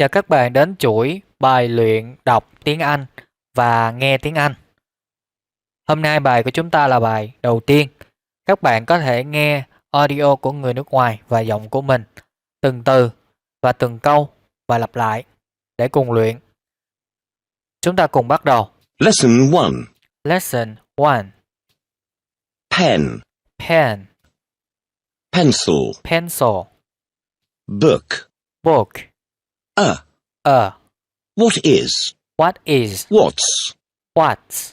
Chào các bạn đến chuỗi bài luyện đọc tiếng Anh và nghe tiếng Anh. Hôm nay bài của chúng ta là bài đầu tiên. Các bạn có thể nghe audio của người nước ngoài và giọng của mình, từng từ và từng câu và lặp lại để cùng luyện. Chúng ta cùng bắt đầu. Lesson 1. Lesson 1. Pen, Pen, pencil, pencil, book. book, A. What is? what is, What's?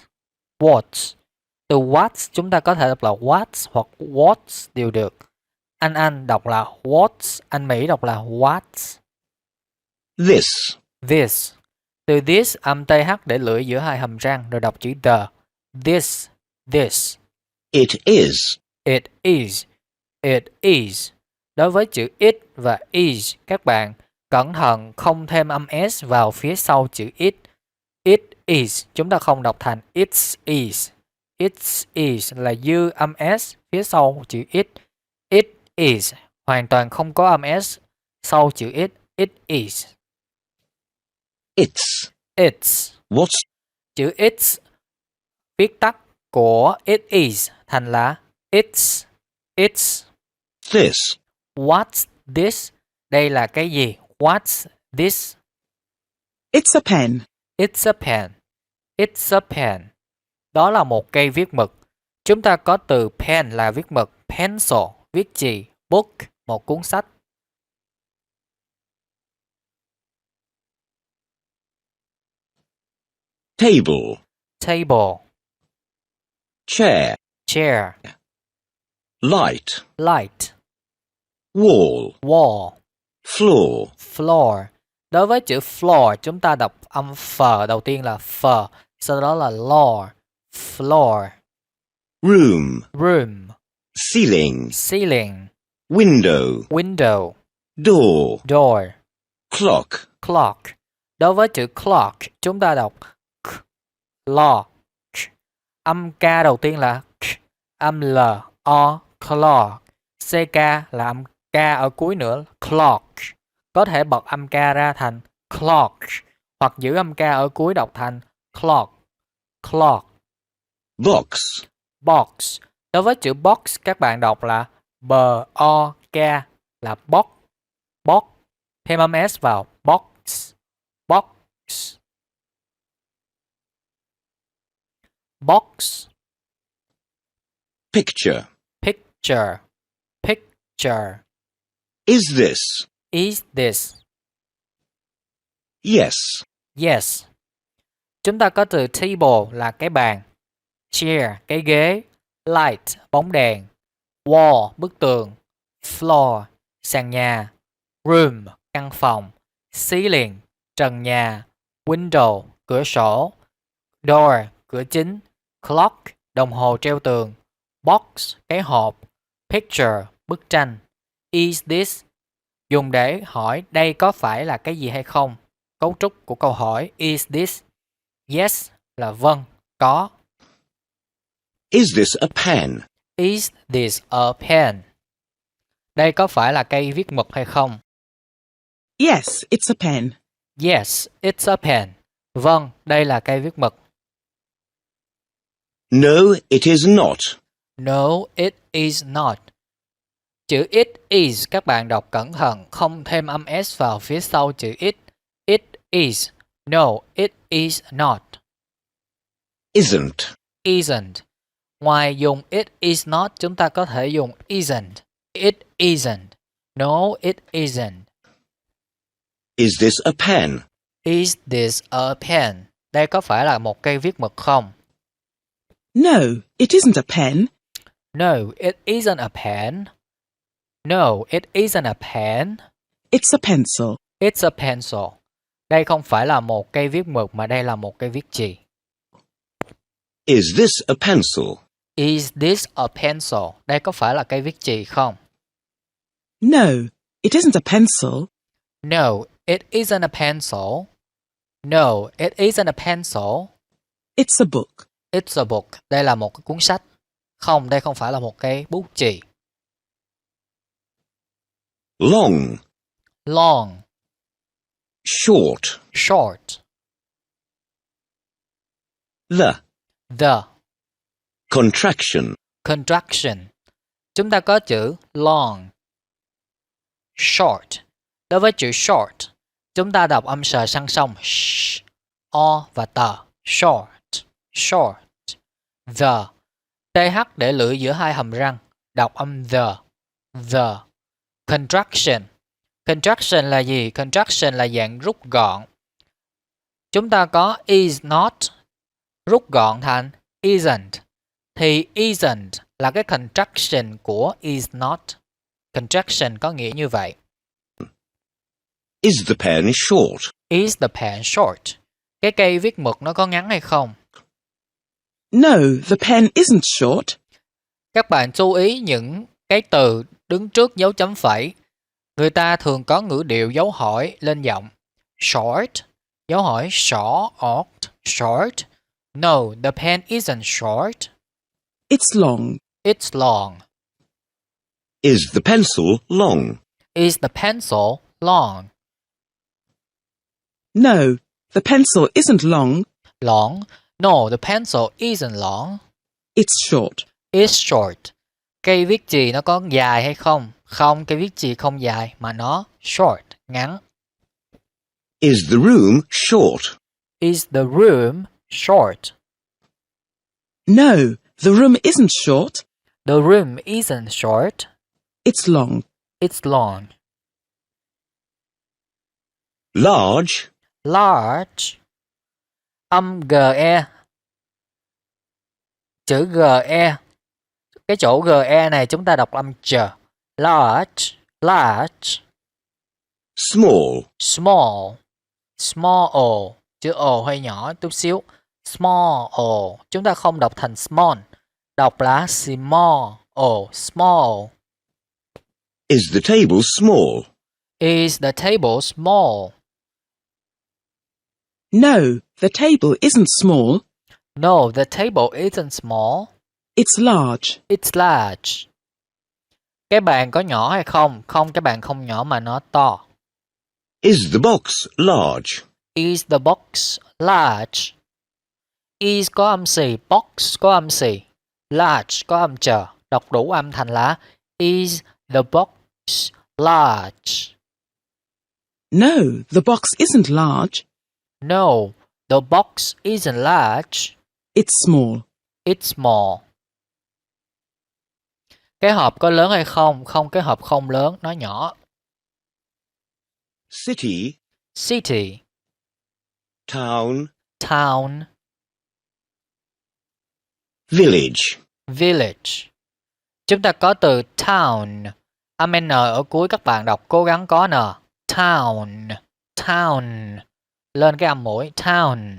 what. Từ what chúng ta có thể đọc là what hoặc what đều được. Anh đọc là what, anh Mỹ đọc là what. This. Từ this âm TH để lưỡi giữa hai hàm răng rồi đọc chữ the. This. It is. It is. Đối với chữ it và is, các bạn cẩn thận không thêm âm s vào phía sau chữ it. It is, chúng ta không đọc thành it's is. It is là dư âm s phía sau chữ it. It is, hoàn toàn không có âm s sau chữ it. It is. It's. What's? Chữ it's viết tắt của it is thành là it's. This. What's this? Đây là cái gì? What's this? It's a pen. It's a pen. Đó là một cây viết mực. Chúng ta có từ pen là viết mực, pencil viết chì, book một cuốn sách. Table. Chair. Light. Wall. Floor. Đối với chữ floor, chúng ta đọc âm phờ đầu tiên là phờ, sau đó là law. Floor. Room. Ceiling. Window. Door. Clock. Đối với chữ clock, chúng ta đọc clock. Âm K đầu tiên là k, âm L, O, clock. CK là âm K ở cuối nữa, clock. Có thể bật âm K ra thành clock, hoặc giữ âm K ở cuối đọc thành clock. Box. Đối với chữ box, các bạn đọc là B-O-K, là box. Thêm âm S vào, box. Picture. Is this? Yes. Chúng ta có từ table là cái bàn, chair cái ghế, light bóng đèn, wall bức tường, floor sàn nhà, room căn phòng, ceiling trần nhà, window cửa sổ, door cửa chính, clock đồng hồ treo tường, box cái hộp, picture bức tranh. Is this dùng để hỏi đây có phải là cái gì hay không. Cấu trúc của câu hỏi is this? Yes là vâng, có. Is this a pen? Is this a pen? Đây có phải là cây viết mực hay không? Yes, it's a pen. Yes, it's a pen. Vâng, đây là cây viết mực. No, it is not. No, it is not. Chữ it is các bạn đọc cẩn thận, không thêm âm s vào phía sau chữ it. It is. No, it is not. Isn't. Ngoài dùng it is not, chúng ta có thể dùng isn't. It isn't. No, it isn't. Is this a pen? Is this a pen? Đây có phải là một cây viết mực không? No, it isn't a pen. No, it isn't a pen. No, it isn't a pen. It's a pencil. It's a pencil. Đây không phải là một cây viết mực mà đây là một cây viết chì. Is this a pencil? Is this a pencil? Đây có phải là cây viết chì không? No, it isn't a pencil. No, it isn't a pencil. No, it isn't a pencil. It's a book. It's a book. Đây là một cái cuốn sách. Không, đây không phải là một cái bút chì. Long. short. Short. The. Contraction. Contraction. Chúng ta có chữ long. Short. Đối với chữ short, chúng ta đọc âm sờ sang song sh, o và t. Short. Short. The. TH để lưỡi giữa hai hàm răng, đọc âm the. The. Contraction. Contraction là gì? Contraction là dạng rút gọn. Chúng ta có is not, rút gọn thành isn't. Thì isn't là cái contraction của is not. Contraction có nghĩa như vậy. Is the pen short? Is the pen short? Cái cây viết mực nó có ngắn hay không? No, the pen isn't short. Các bạn chú ý những cái từ đứng trước dấu chấm phẩy. Người ta thường có ngữ điệu dấu hỏi lên giọng. Short, dấu hỏi short, short. No, the pen isn't short. It's long. It's long. Is the pencil long? Is the pencil long? No, the pencil isn't long. Long. No, the pencil isn't long. It's short. It's short. Cây viết chì nó có dài hay không? Không, cây viết chì không dài mà nó short, ngắn. Is the room short? Is the room short? No, the room isn't short. The room isn't short. It's long. It's long. Large. Large. Âm GE. Chữ GE. Cái chỗ GE này chúng ta đọc âm chờ. Large. Large. Small. Small. Small o. Chữ o hơi nhỏ chút xíu. Small o. Chúng ta không đọc thành small. Đọc là small o. Small. Is the table small? Is the table small? No, the table isn't small. No, the table isn't small. It's large. It's large. Cái bàn có nhỏ hay không? Không, cái bàn không nhỏ mà nó to. Is the box large? Is the box large? Is có âm xì, box có âm xì, large có âm chờ. Đọc đủ âm thành là is the box large? No, the box isn't large. No, the box isn't large. It's small. It's small. Cái hộp có lớn hay không? Không, cái hộp không lớn, nó nhỏ. City. City. Town. Town. Village. Village. Chúng ta có từ town. Âm N ở cuối các bạn đọc cố gắng có N. Town. Town. Lên cái âm mũi. Town.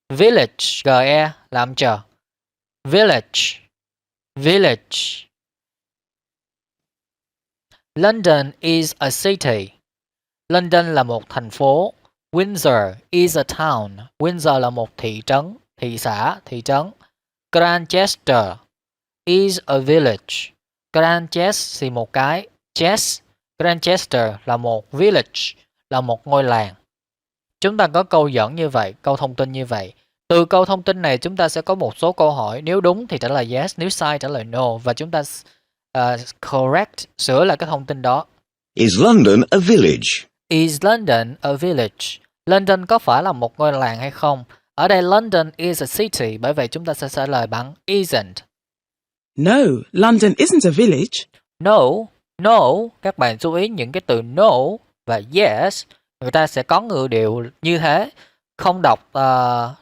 Village. GE là âm chờ. Village. Village. London is a city. London là một thành phố. Windsor is a town. Windsor là một thị trấn, thị xã, thị trấn. Grantchester is a village. Grantchester thì một cái. Grantchester là một village, là một ngôi làng. Chúng ta có câu dẫn như vậy, câu thông tin như vậy. Từ câu thông tin này chúng ta sẽ có một số câu hỏi. Nếu đúng thì trả lời yes, nếu sai trả lời no. Và chúng ta correct, sửa lại cái thông tin đó. Is London a village? Is London a village? London có phải là một ngôi làng hay không? Ở đây London is a city, bởi vậy chúng ta sẽ trả lời bằng isn't. No, London isn't a village. No, no. Các bạn chú ý những cái từ no và yes. Người ta sẽ có ngữ điệu như thế. Không đọc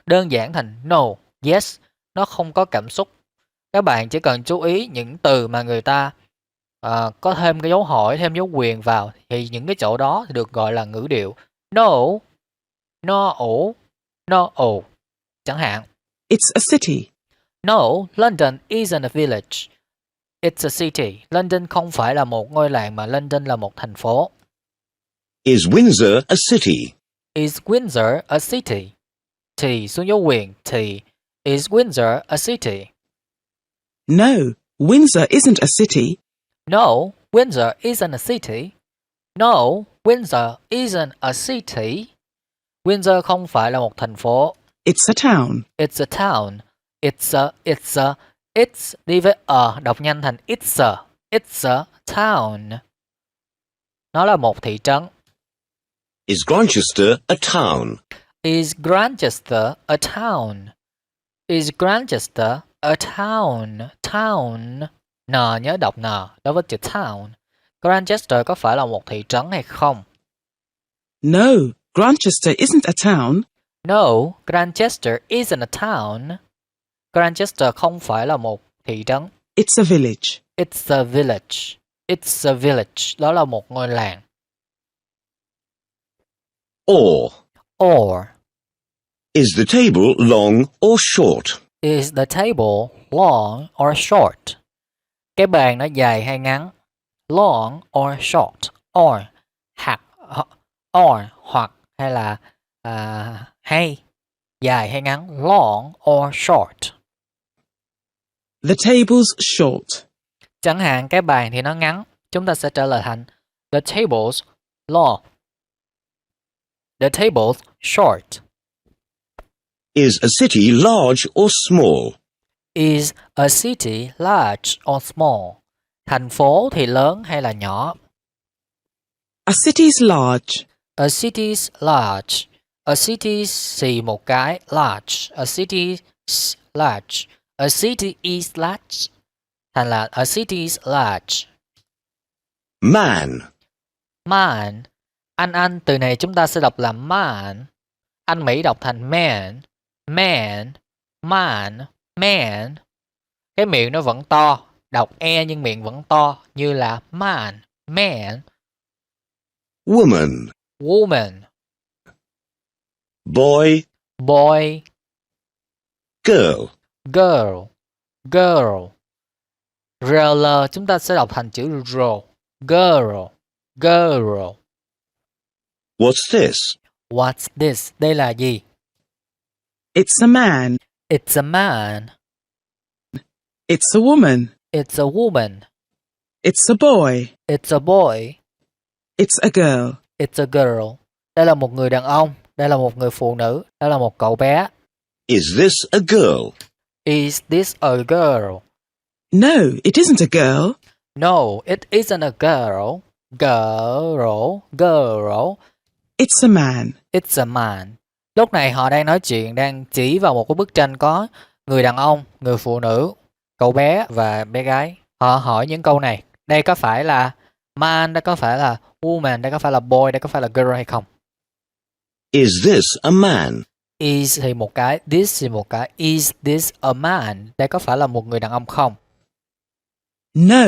đơn giản thành no, yes. Nó không có cảm xúc. Các bạn chỉ cần chú ý những từ mà người ta có thêm cái dấu hỏi, thêm dấu quyền vào. Thì những cái chỗ đó thì được gọi là ngữ điệu. No, no, no, chẳng hạn. It's a city. No, London isn't a village. It's a city. London không phải là một ngôi làng mà London là một thành phố. Is Windsor a city? Is Windsor a city? Thì xuống dấu quyền thì is Windsor a city? No, Windsor isn't a city. No, Windsor isn't a city. No, Windsor isn't a city. Windsor không phải là một thành phố. It's a town. It's a town. It's đi với đọc nhanh thành it's a town. Nó là một thị trấn. Is Grantchester a town? Is Grantchester a town? Is Grantchester a town? Town. N nhớ đọc N đối với chữ town. Grantchester có phải là một thị trấn hay không? No, Grantchester isn't a town. No, Grantchester isn't a town. Grantchester không phải là một thị trấn. It's a village. It's a village. It's a village. Đó là một ngôi làng. Or. Is the table long or short? Is the table long or short? Cái bàn nó dài hay ngắn? Long or short? Or hoặc hay là hay dài hay ngắn? Long or short? The table's short. Chẳng hạn cái bàn thì nó ngắn, chúng ta sẽ trả lời thành the table's long. The table's short. Is a city large or small? Is a city large or small? Thành phố thì lớn hay là nhỏ? A city's large. A city's large. A city xì một cái large. A city's large. A city is large. Thành là a city is large. Man. Man. Anh từ này chúng ta sẽ đọc là man. Anh Mỹ đọc thành man. Man. Man. Man. Cái miệng nó vẫn to. Đọc e nhưng miệng vẫn to. Như là man. Man. Woman. Woman. Boy. Boy. Girl. Girl. Girl. RL chúng ta sẽ đọc thành chữ R. Girl. Girl. What's this? What's this? Đây là gì? It's a man. It's a man. It's a woman. It's a woman. It's a boy. It's a boy. It's a girl. It's a girl. Đây là một người đàn ông. Đây là một người phụ nữ. Đây là một cậu bé. Is this a girl? Is this a girl? No, it isn't a girl. No, it isn't a girl. Girl. It's a man. It's a man. Lúc này họ đang nói chuyện, đang chỉ vào một cái bức tranh có người đàn ông, người phụ nữ, cậu bé và bé gái. Họ hỏi những câu này. Đây có phải là man, đây có phải là woman, đây có phải là boy, đây có phải là girl hay không? Is this a man? Is thì một cái, this thì một cái. Is this a man? Đây có phải là một người đàn ông không? No,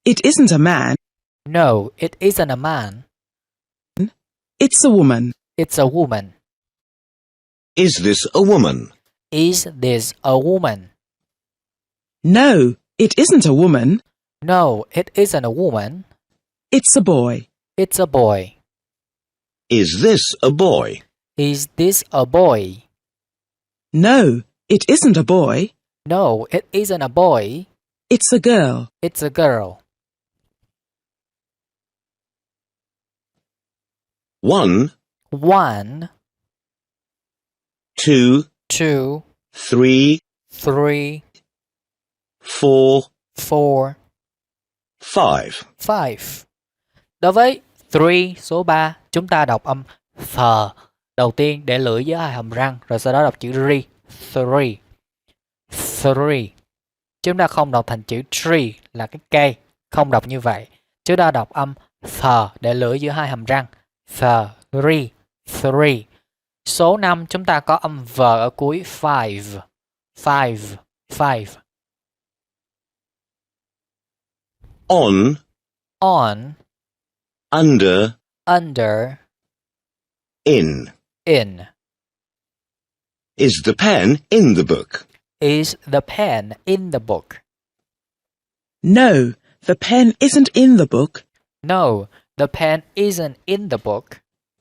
it isn't a man. No, it isn't a man. It's a woman. It's a woman. Is this a woman? Is this a woman? No, it isn't a woman. No, it isn't a woman. It's a boy. It's a boy. Is this a boy? Is this a boy? No, it isn't a boy. No, it isn't a boy. It's a girl. It's a girl. One. One. Two. Two. Three. Three. Four. Four. Five. Five. Đối với three, số 3, chúng ta đọc âm th đầu tiên để lưỡi với hai hàm răng, rồi sau đó đọc chữ ri. Three. Three. Chúng ta không đọc thành chữ tree là cái cây, không đọc như vậy. Chúng ta đọc âm th để lưỡi giữa hai hàm răng. Three. Three. Số 5 chúng ta có âm v ở cuối five. Five. Five. On. On. Under. Under. In. In. Is the pen in the book? Is the pen in the book? No, the pen isn't in the book. No, the pen isn't in the book.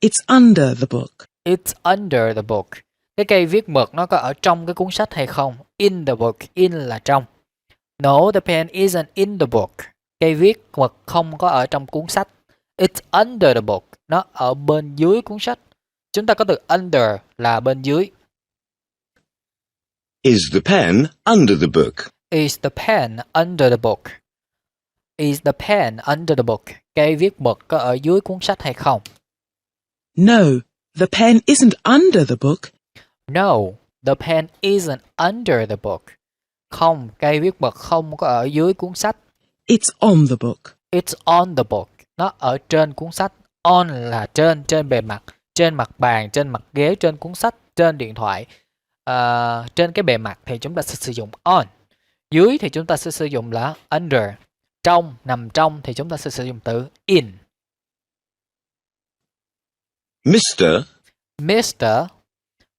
It's under the book. It's under the book. Cái cây viết mực nó có ở trong cái cuốn sách hay không? In the book. In là trong. No, the pen isn't in the book. Cây viết mực không có ở trong cuốn sách. It's under the book. Nó ở bên dưới cuốn sách. Chúng ta có từ under là bên dưới. Is the pen under the book? Is the pen under the book? Is the pen under the book? Cây viết mực có ở dưới cuốn sách hay không? No, the pen isn't under the book. No, the pen isn't under the book. Không, cây viết mực không có ở dưới cuốn sách. It's on the book. It's on the book. Nó ở trên cuốn sách. On là trên bề mặt, trên mặt bàn, trên mặt ghế, trên cuốn sách, trên điện thoại. Trên cái bề mặt thì chúng ta sẽ sử dụng on. Dưới thì chúng ta sẽ sử dụng là under. Trong, nằm trong thì chúng ta sẽ sử dụng từ in. Mr. Mr.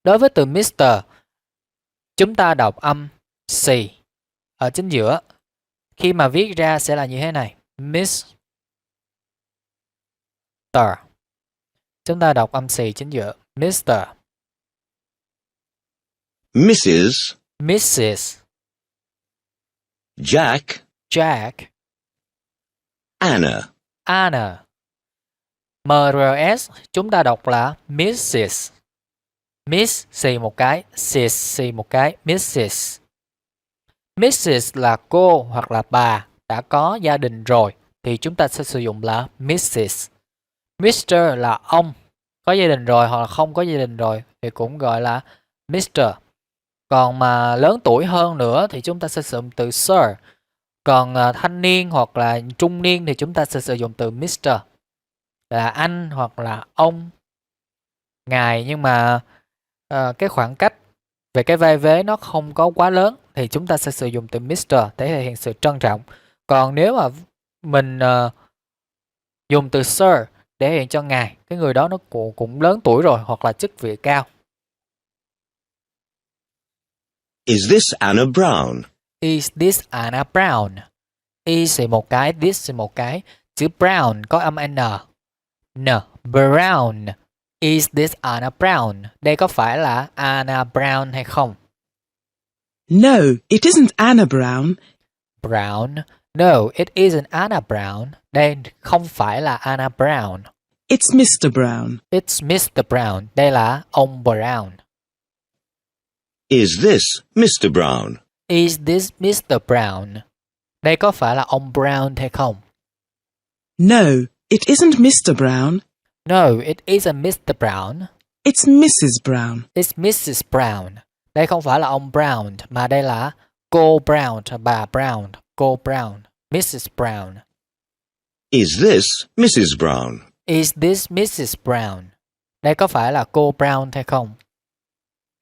Đối với từ Mr, chúng ta đọc âm xì ở chính giữa. Khi mà viết ra sẽ là như thế này. Mr. Chúng ta đọc âm xì chính giữa. Mr. Mrs. Mrs. Jack. Jack. Anna. Anna. MRS chúng ta đọc là Mrs. Miss xì một cái, sis xì một cái, Mrs. Mrs là cô hoặc là bà đã có gia đình rồi thì chúng ta sẽ sử dụng là Mrs. Mr là ông có gia đình rồi hoặc là không có gia đình rồi thì cũng gọi là Mr. Còn mà lớn tuổi hơn nữa thì chúng ta sẽ sử dụng từ Sir. Còn thanh niên hoặc là trung niên thì chúng ta sẽ sử dụng từ Mr. Là anh hoặc là ông, ngài, nhưng mà cái khoảng cách về cái vai vế nó không có quá lớn thì chúng ta sẽ sử dụng từ Mr. để thể hiện sự trân trọng. Còn nếu mà mình dùng từ Sir để hiện cho ngài, cái người đó nó cũng lớn tuổi rồi hoặc là chức vị cao. Is this Anna Brown? Is this Anna Brown? Is thì một cái, this thì một cái. Chữ Brown có âm N. N. Brown. Is this Anna Brown? Đây có phải là Anna Brown hay không? No, it isn't Anna Brown. Brown. No, it isn't Anna Brown. Đây không phải là Anna Brown. It's Mr. Brown. It's Mr. Brown. Đây là ông Brown. Is this Mr. Brown? Is this Mr. Brown? Đây có phải là ông Brown hay không? No, it isn't Mr. Brown. No, it isn't Mr. Brown. It's Mrs. Brown. It's Mrs. Brown. Đây không phải là ông Brown, mà đây là cô Brown, bà Brown, cô Brown, Mrs. Brown. Is this Mrs. Brown? Is this Mrs. Brown? Đây có phải là cô Brown hay không?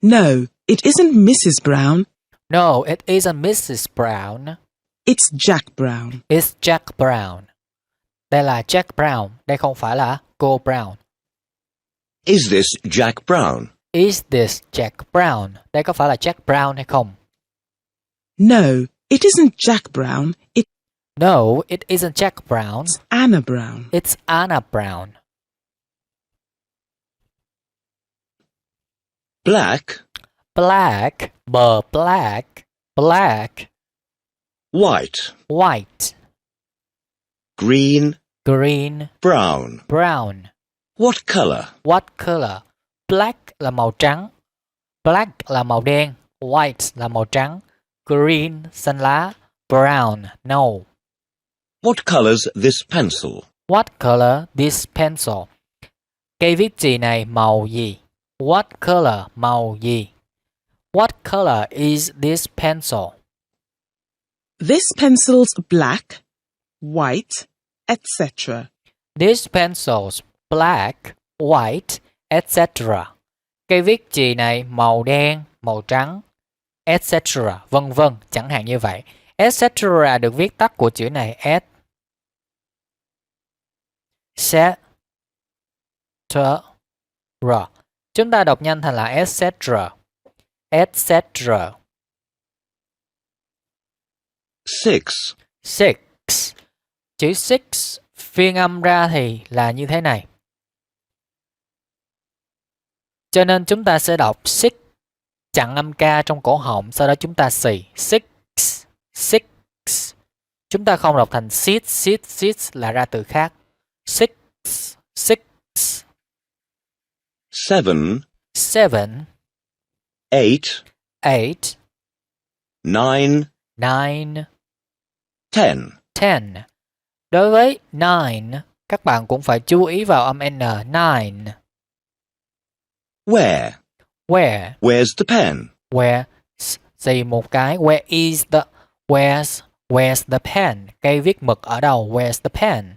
No, it isn't Mrs. Brown. No, it isn't Mrs. Brown. It's Jack Brown. It's Jack Brown. Đây là Jack Brown. Đây không phải là cô Brown. Is this Jack Brown? Is this Jack Brown? Đây có phải là Jack Brown hay không? No, it isn't Jack Brown. No, it isn't Jack Brown. It's Anna Brown. It's Anna Brown. Black. Black. Black. Black. White. White. Green. Green. Brown. Brown. What color? What color? Black là màu trắng. Black là màu đen. White là màu trắng. Green, xanh lá. Brown, nâu. What color's this pencil? What color this pencil? Cây viết chì này màu gì? What color, màu gì? What color is this pencil? This pencil's black, white, etc. This pencil's black, white, etc. Cây viết chì này màu đen, màu trắng, etc. Vân vân, chẳng hạn như vậy. Etc. được viết tắt của chữ này S. Set. R. Chúng ta đọc nhanh thành là etc. Etc. Six. Six. Chữ six phiên âm ra thì là như thế này. Cho nên chúng ta sẽ đọc six, chặn âm K trong cổ họng, sau đó chúng ta xì. Six. Six. Chúng ta không đọc thành six là ra từ khác. Six. Six. 7, 7, 8, 8, 9, 9, 10. 10. Đối với 9, các bạn cũng phải chú ý vào âm N. 9. Where? Where? Where's the pen? Where? Gì một cái. Where is the... Where's the pen? Cây viết mực ở đâu? Where's the pen?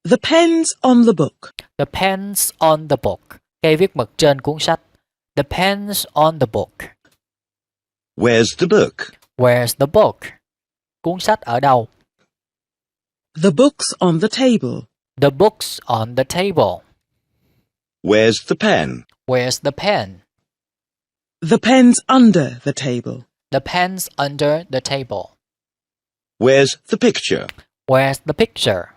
The pen's on the book. The pen's on the book. Cây viết mực trên cuốn sách. The pen's on the book. Where's the book? Where's the book? Cuốn sách ở đâu? The book's on the table. The book's on the table. Where's the pen? Where's the pen? The pen's under the table. The pen's under the table. Where's the picture? Where's the picture?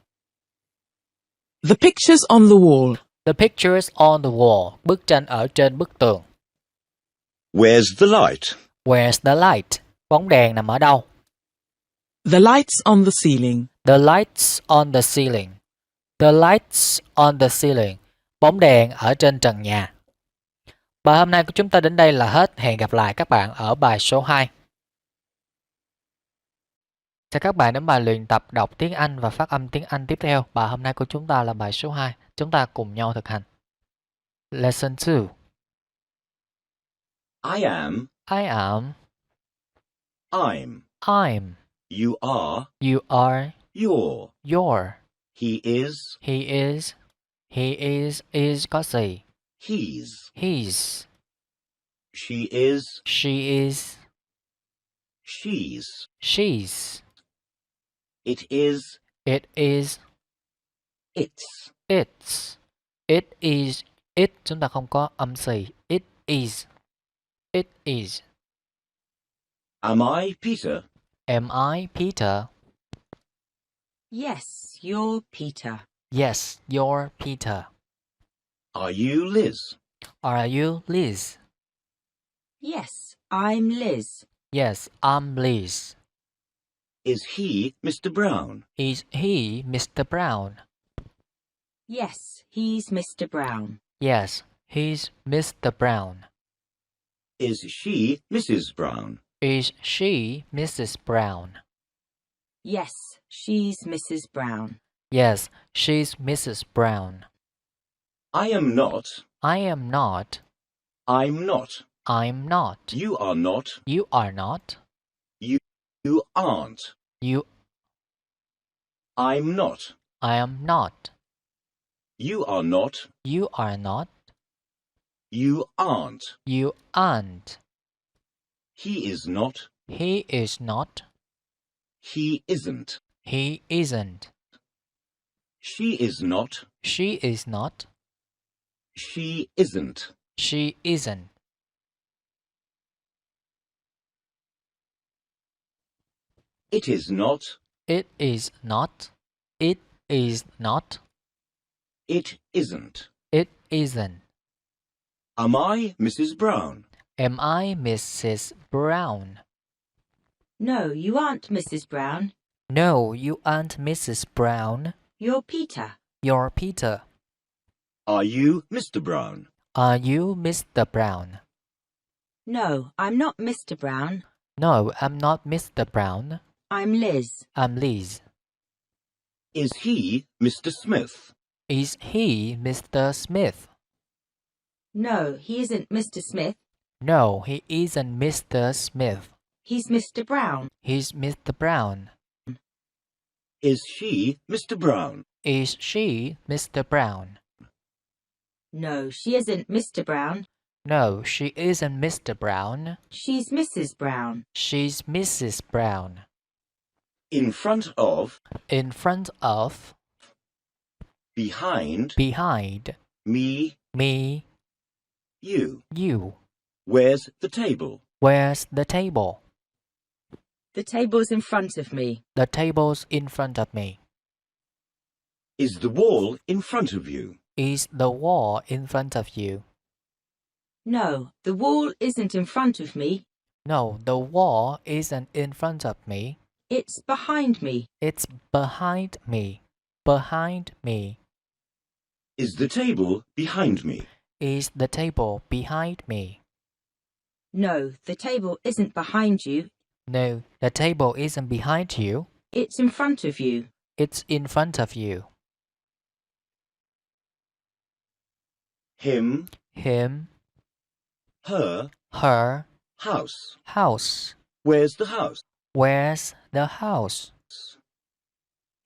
The picture's on the wall. The picture's on the wall. Bức tranh ở trên bức tường. Where's the light? Where's the light? Bóng đèn nằm ở đâu? The light's on the ceiling. The light's on the ceiling. The light's on the ceiling. Bóng đèn ở trên trần nhà. Bài hôm nay của chúng ta đến đây là hết. Hẹn gặp lại các bạn ở bài số 2. Chào các bạn đến bài luyện tập đọc tiếng Anh và phát âm tiếng Anh tiếp theo. Bài hôm nay của chúng ta là bài số 2. Chúng ta cùng nhau thực hành. Lesson 2. I am. I am. I'm. I'm. You are. You are. You're. You're. He is. He is. He is có gì? He's. He's. She is. She is. She's. She's. It is. It is. It's. It's. It is. It chúng ta không có âm xì. It is. It is. Am I Peter? Am I Peter? Yes, you're Peter. Yes, you're Peter. Are you Liz? Are you Liz? Yes, I'm Liz. Yes, I'm Liz. Is he Mr. Brown? Is he Mr. Brown? Yes, he's Mr. Brown. Yes, he's Mr. Brown. Is she Mrs. Brown? Is she Mrs. Brown? Yes, she's Mrs. Brown. Yes, she's Mrs. Brown. I am not. I am not. I'm not. I'm not. You are not. You are not. You aren't. You. I'm not. I am not. You are not. You are not. You aren't. You aren't. He is not. He is not. He isn't. He isn't. She is not. She is not. She isn't. She isn't. It is not. It is not. It is not. It isn't. It isn't. Am I Mrs. Brown? Am I Mrs. Brown? No, you aren't Mrs. Brown. No, you aren't Mrs. Brown. You're Peter. You're Peter. Are you Mr. Brown? Are you Mr. Brown? No, I'm not Mr. Brown. No, I'm not Mr. Brown. I'm Liz. I'm Liz. Is he Mr. Smith? Is he Mr. Smith? No, he isn't Mr. Smith. No, he isn't Mr. Smith. He's Mr. Brown. He's Mr. Brown. Is she Mr. Brown? Is she Mr. Brown? No, she isn't Mr. Brown. No, she isn't Mr. Brown. She's Mrs. Brown. She's Mrs. Brown. In front of. In front of. Behind. Behind. Me. Me. You. You. Where's the table? Where's the table? The table's in front of me. The table's in front of me. Is the wall in front of you? Is the wall in front of you? No, the wall isn't in front of me. No, the wall isn't in front of me. It's behind me. It's behind me. Behind me. Is the table behind me? Is the table behind me? No, the table isn't behind you. No, the table isn't behind you. It's in front of you. It's in front of you. Him, Him, her, her, house. house. Where's the house? Where's the house?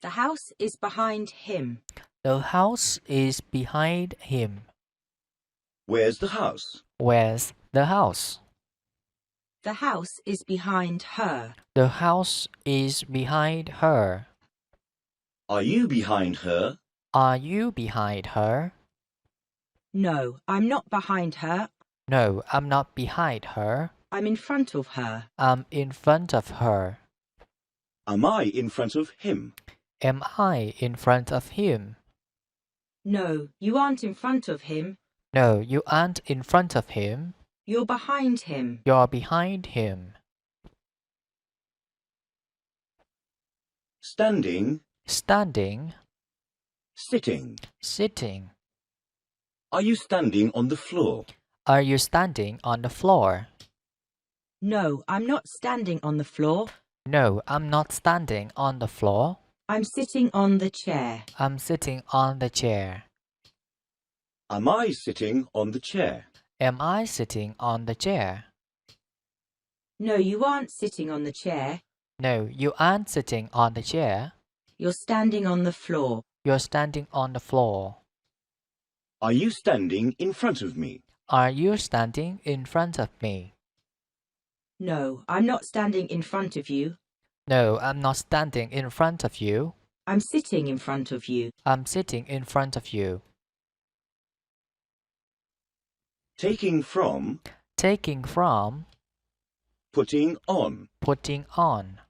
The house is behind him. The house is behind him. Where's the house? Where's the house? The house is behind her. The house is behind her. Are you behind her? Are you behind her? No, I'm not behind her. No, I'm not behind her. I'm in front of her. I'm in front of her. Am I in front of him? Am I in front of him? No, you aren't in front of him. No, you aren't in front of him. You're behind him. You're behind him. Standing, Standing, sitting. sitting. Are you standing on the floor? Are you standing on the floor? No, I'm not standing on the floor. No, I'm not standing on the floor. I'm sitting on the chair. I'm sitting on the chair. Am I sitting on the chair? Am I sitting on the chair? No, you aren't sitting on the chair. No, you aren't sitting on the chair. You're standing on the floor. You're standing on the floor. Are you standing in front of me? Are you standing in front of me? No, I'm not standing in front of you. No, I'm not standing in front of you. I'm sitting in front of you. I'm sitting in front of you. Taking from, Taking from, putting on. putting on.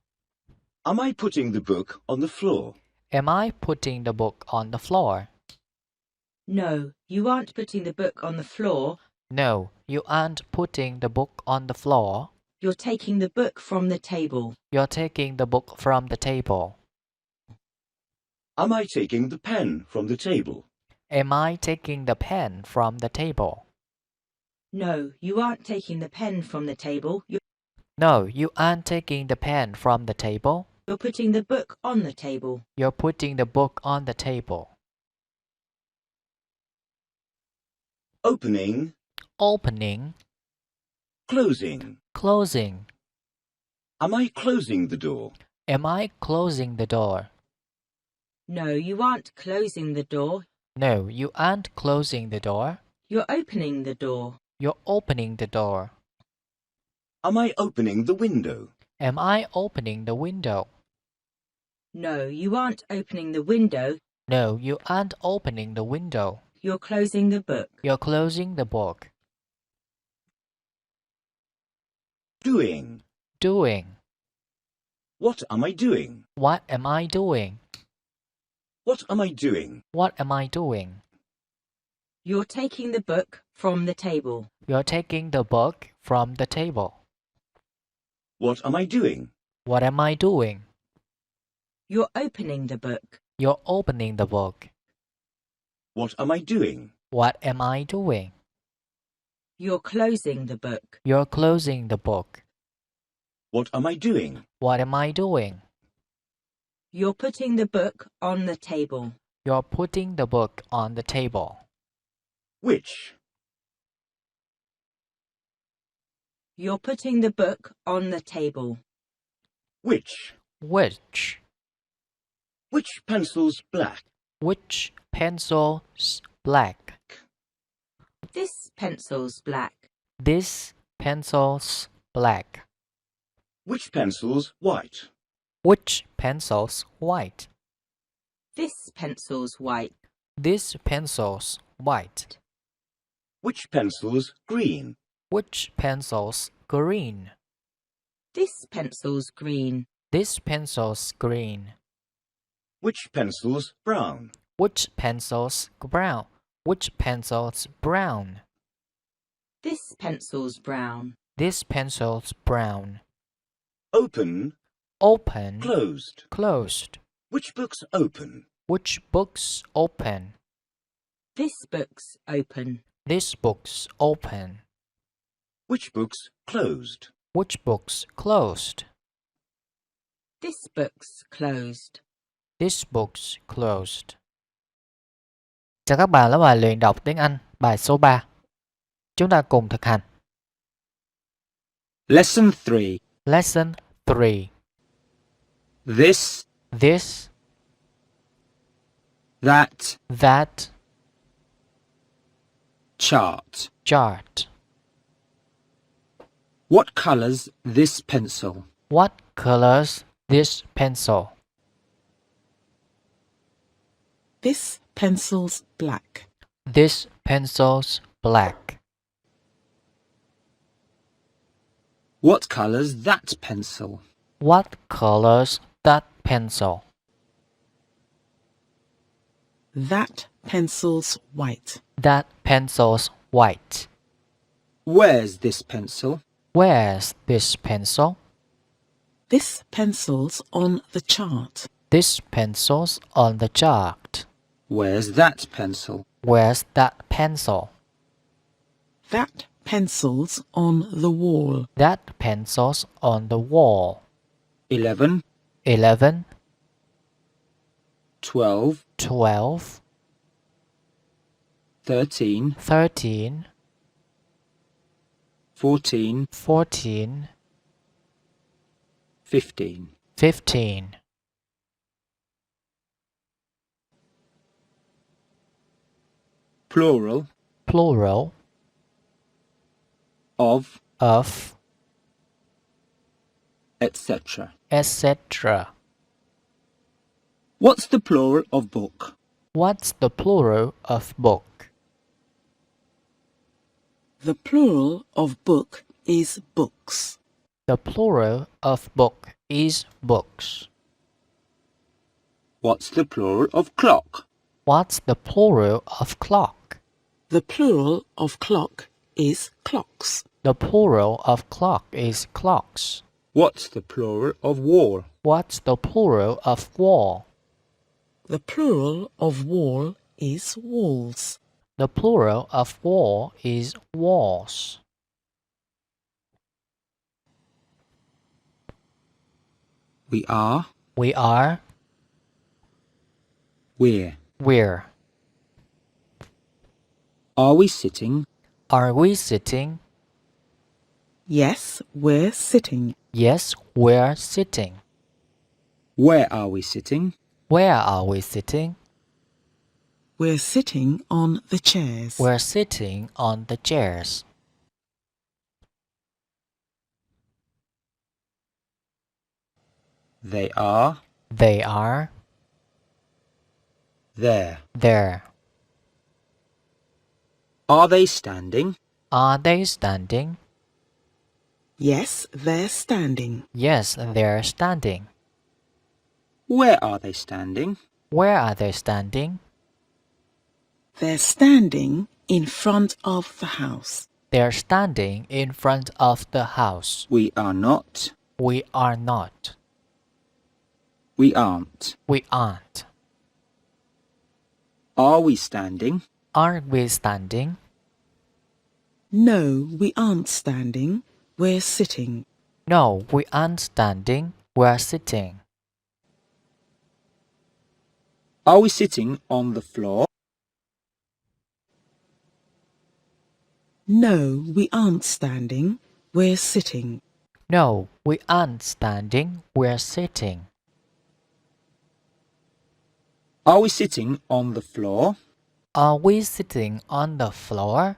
Am I putting the book on the floor? Am I putting the book on the floor? No, you aren't putting the book on the floor. No, you aren't putting the book on the floor. You're taking the book from the table. You're taking the book from the table. Am I taking the pen from the table? Am I taking the pen from the table? No, you aren't taking the pen from the table. No, you aren't taking the pen from the table. You're putting the book on the table. You're putting the book on the table. Opening, Opening, closing. closing. Am I closing the door? Am I closing the door? No, you aren't closing the door. No, you aren't closing the door. You're opening the door. You're opening the door. Am I opening the window? Am I opening the window? No, you aren't opening the window. No, you aren't opening the window. You're closing the book. You're closing the book. Doing. Doing. What am I doing? What am I doing? What am I doing? What am I doing? You're taking the book from the table. You're taking the book from the table. What am I doing? What am I doing? You're opening the book. You're opening the book. What am I doing? What am I doing? You're closing the book. You're closing the book. What am I doing? What am I doing? You're putting the book on the table. You're putting the book on the table. Which? You're putting the book on the table. Which? Which? Which pencil's black? Which pencil's black? This pencil's black. This pencil's black. Which pencil's white? Which pencil's white? This pencil's white. This pencil's white. Which pencil's green? Which pencil's green? This pencil's green. This pencil's green. Which pencil's brown? Which pencil's brown? Which pencil's brown? This pencil's brown. This pencil's brown. Open, Open, closed. closed. Which book's open? Which book's open? This book's open. This book's open. Which book's closed? Which book's closed? This book's closed. This book's closed. Chào các bạn, là bài luyện đọc tiếng Anh, bài số 3. Chúng ta cùng thực hành. Lesson 3. Lesson 3. This, This, that, that, chart. chart. What colors this pencil? What colors this pencil? This pencil's black. This pencil's black. What colors that pencil? What colors that pencil? That pencil's white. That pencil's white. Where's this pencil? Where's this pencil? This pencil's on the chart. This pencil's on the chart. Where's that pencil? Where's that pencil? That pencil's on the wall. That pencil's on the wall. 11, 11, 12, 12, 13, 13, 14, 14, 15. 15. Plural Plural of, of, etc. etc. What's the plural of book? What's the plural of book? The plural of book is books. The plural of book is books. What's the plural of clock? What's the plural of clock? The plural of clock is clocks. The plural of clock is clocks. What's the plural of wall? What's the plural of wall? The plural of wall is walls. The plural of wall is walls. We are, We are, we're. we're. Are we sitting? Are we sitting? Yes, we're sitting. Yes, we're sitting. Where are we sitting? Where are we sitting? We're sitting on the chairs. We're sitting on the chairs. They are, They are there. there. Are they standing? Are they standing? Yes, they're standing. Yes, they're standing. Where are they standing? Where are they standing? They're standing in front of the house. They're standing in front of the house. We are not. We are not. We aren't. We aren't. Are we standing? Aren't we standing? No, we aren't standing. We're sitting. No, we aren't standing. We're sitting. Are we sitting on the floor? No, we aren't standing. We're sitting. No, we aren't standing. We're sitting. Are we sitting on the floor? Are we sitting on the floor?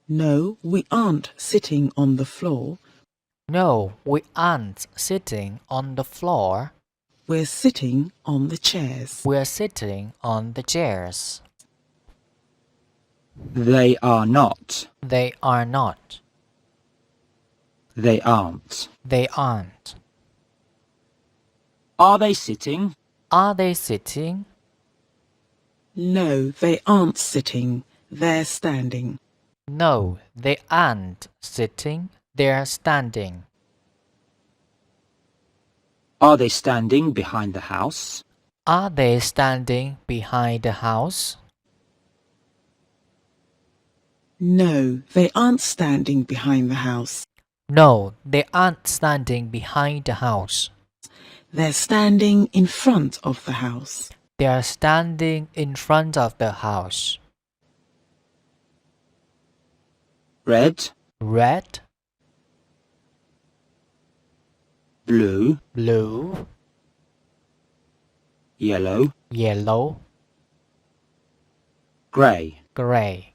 No, we aren't sitting on the floor. No, we aren't sitting on the floor. We're sitting on the chairs. We're sitting on the chairs. They are not. They are not. They aren't. They aren't. Are they sitting? Are they sitting? No, they aren't sitting. They're standing. No, they aren't sitting. They're standing. Are they standing behind the house? Are they standing behind the house? No, they aren't standing behind the house. No, they aren't standing behind the house. They're standing in front of the house. They are standing in front of the house. Red, Red, blue, blue, yellow, yellow, grey. gray.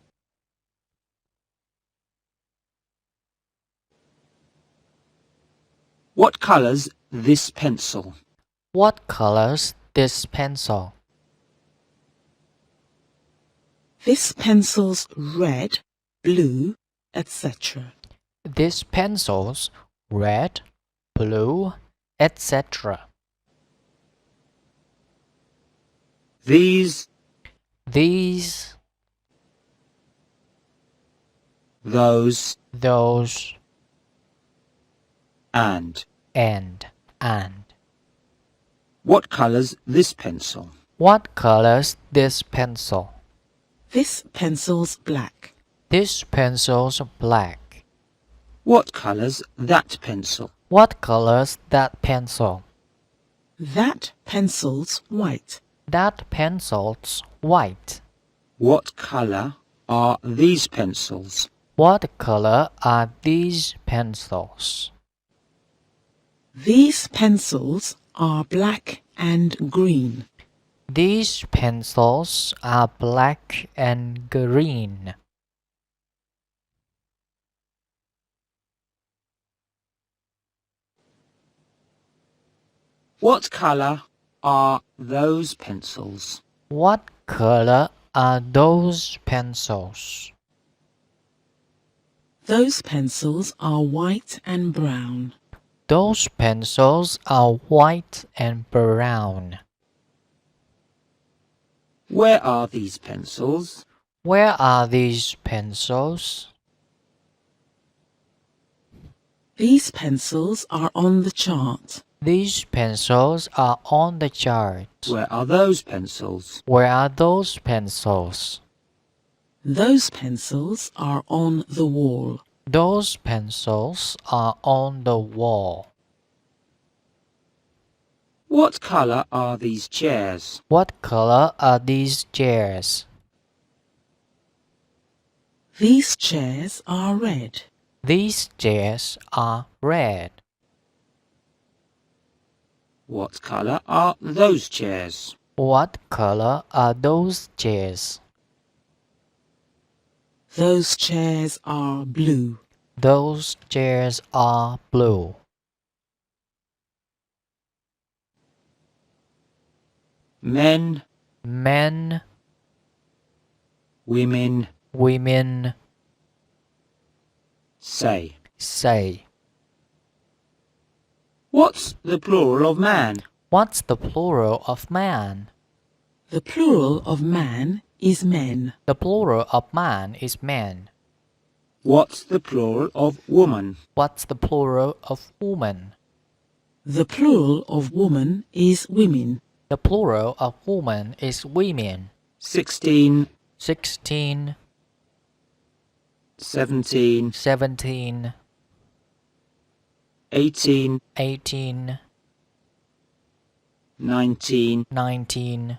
What colour's this pencil? What color's this pencil? This pencil's red, blue, etc. This pencil's red, blue, etc. These, These, those, those, and. and. What colour's this pencil? What color's this pencil? This pencil's black. This pencil's black. What colour's that pencil? What color's that pencil? That pencil's white. That pencil's white. What colour are these pencils? What color are these pencils? These pencils are black and green. These pencils are black and green. What colour are those pencils? What color are those pencils? Those pencils are white and brown. Those pencils are white and brown. Where are these pencils? Where are these pencils? These pencils are on the chart. These pencils are on the chart. Where are those pencils? Where are those pencils? Those pencils are on the wall. Those pencils are on the wall. What colour are these chairs? What color are these chairs? These chairs are red. These chairs are red. What colour are those chairs? What color are those chairs? Those chairs are blue. Those chairs are blue. Men, Men, women, women, say. say. What's the plural of man? What's the plural of man? The plural of man is men. The plural of man is man. What's the plural of woman? What's the plural of woman? The plural of woman is women. The plural of woman is women. 16, 16, 17, 17, 18, 18, 19, 19,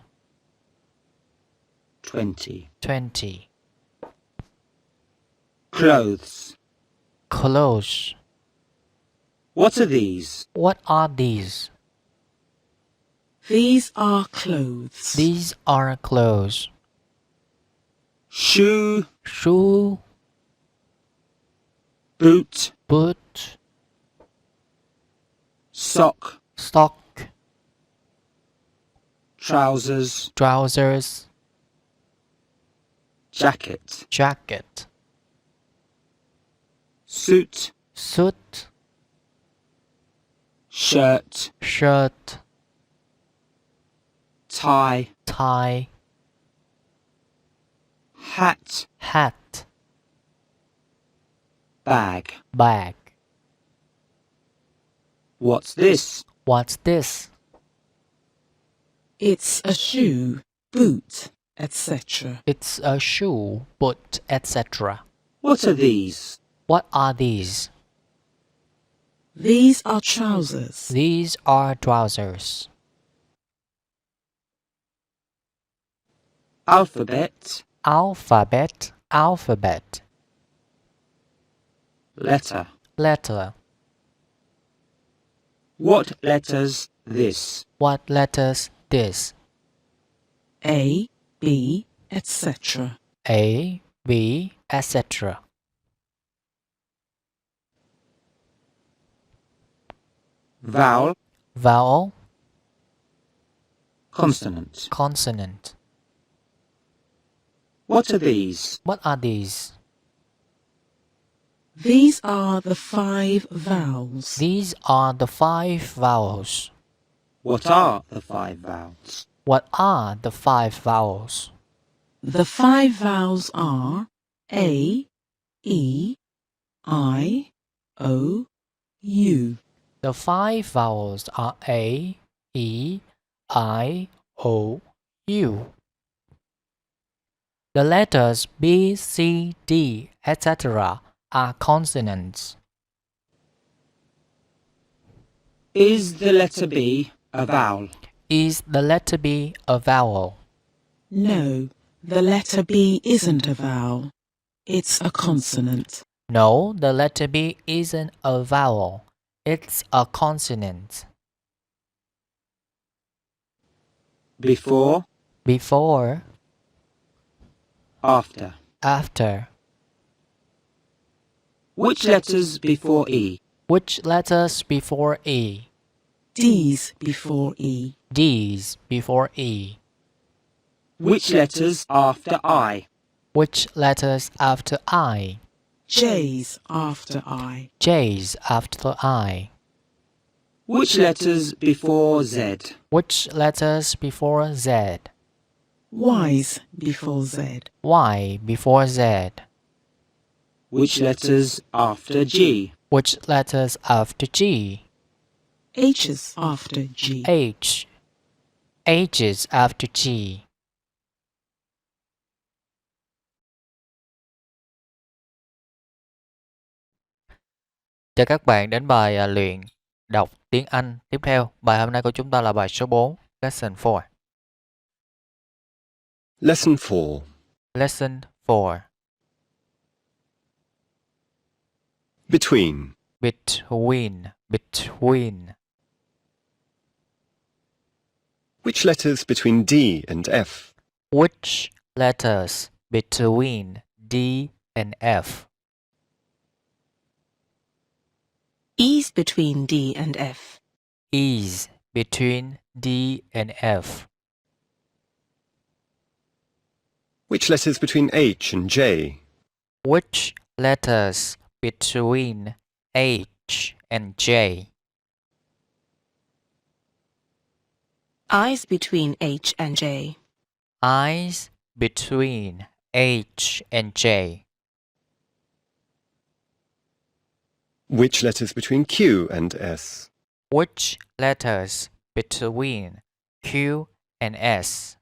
20. 20. Clothes. Clothes. What are these? What are these? These are clothes. These are clothes. Shoe, Shoe, boot, boot, sock, sock, trousers, trousers, jacket, jacket, suit, suit, shirt, shirt, tie, tie, hat, hat, bag. bag. What's this? What's this? It's a shoe, boot, etc. It's a shoe, boot, etc. What are these? What are these? These are trousers. These are trousers. Alphabet. Alphabet, alphabet. Letter. Letter. What letters this? What letters this? A, B, etc. A, B, etc. Vowel. Vowel, Consonant. consonant. What are these? What are these? These are the 5 vowels. These are the 5 vowels. What are the 5 vowels? What are the 5 vowels? The 5 vowels are A, E, I, O, U. The 5 vowels are A, E, I, O, U. The letters B, C, D, etc. are consonants. Is the letter B a vowel? Is the letter B a vowel? No, the letter B isn't a vowel. It's a consonant. No, the letter B isn't a vowel. It's a consonant. Before. Before, After. after. Which letters before E? Which letters before E? D's before E. D's before E. Which letters after I? Which letters after I? J's after I. J's after I. Which letters before Z? Which letters before Z? Y's before Z. Y before Z. Which letters after G? Which letters after G? H's after G. H. H's after G. Chào các bạn đến bài luyện đọc tiếng Anh tiếp theo. Bài hôm nay của chúng ta là bài số 4, Lesson 4. Lesson 4. Lesson 4. Between. Between, between. Which letters between D and F? Which letters between D and F? E's between D and F. Is between D and F. Which letters between H and J? Which letters between H and J? I's between H and J. I's between H and J. Which letters between Q and S? Which letters between Q and S?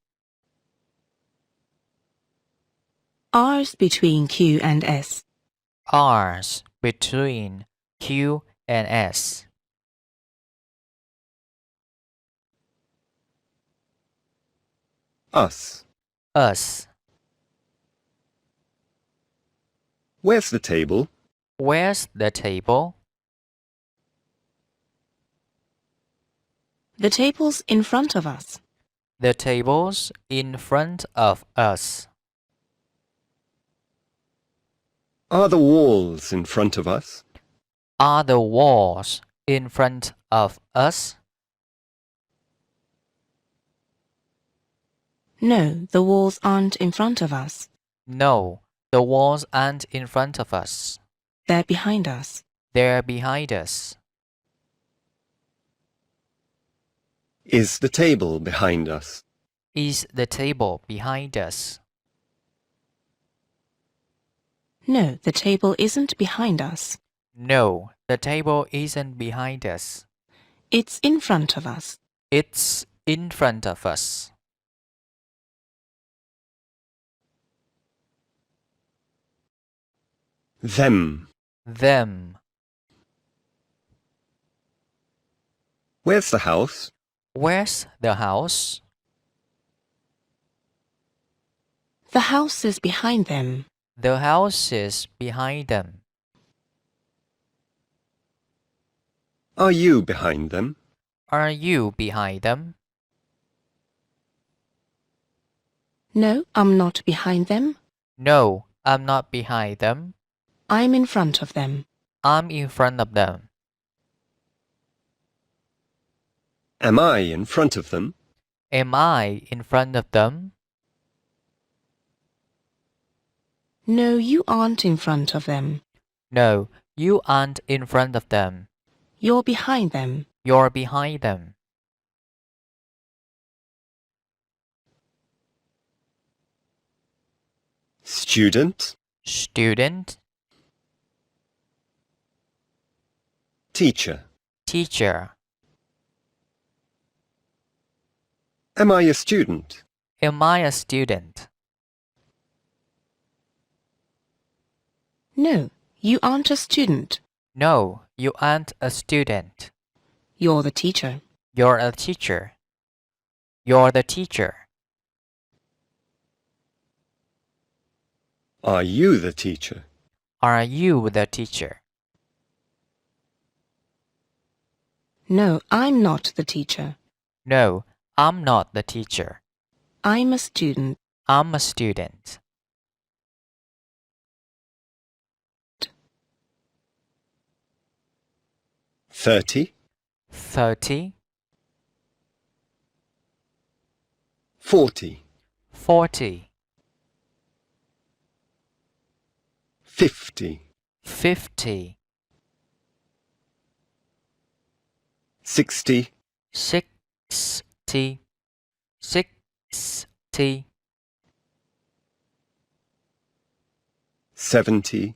R's between Q and S. R's between Q and S. Us. Us. Where's the table? Where's the table? The table's in front of us. The table's in front of us. Are the walls in front of us? Are the walls in front of us? No, the walls aren't in front of us. No, the walls aren't in front of us. They're behind us. They're behind us. Is the table behind us? Is the table behind us? No, the table isn't behind us. No, the table isn't behind us. It's in front of us. It's in front of us. Them. them. Where's the house? Where's the house? The house is behind them. The house is behind them. Are you behind them? Are you behind them? No, I'm not behind them. No, I'm not behind them. I'm in front of them. I'm in front of them. Am I in front of them? Am I in front of them? No, you aren't in front of them. No, you aren't in front of them. You're behind them. You're behind them. Student. Student, Teacher. teacher. Am I a student? Am I a student? No, you aren't a student. No, you aren't a student. You're the teacher. You're a teacher. You're the teacher. Are you the teacher? Are you the teacher? No, I'm not the teacher. No, I'm not the teacher. I'm a student. I'm a student. $30, 30, $40, 40, $50, 50, $60, 60, 60, $70,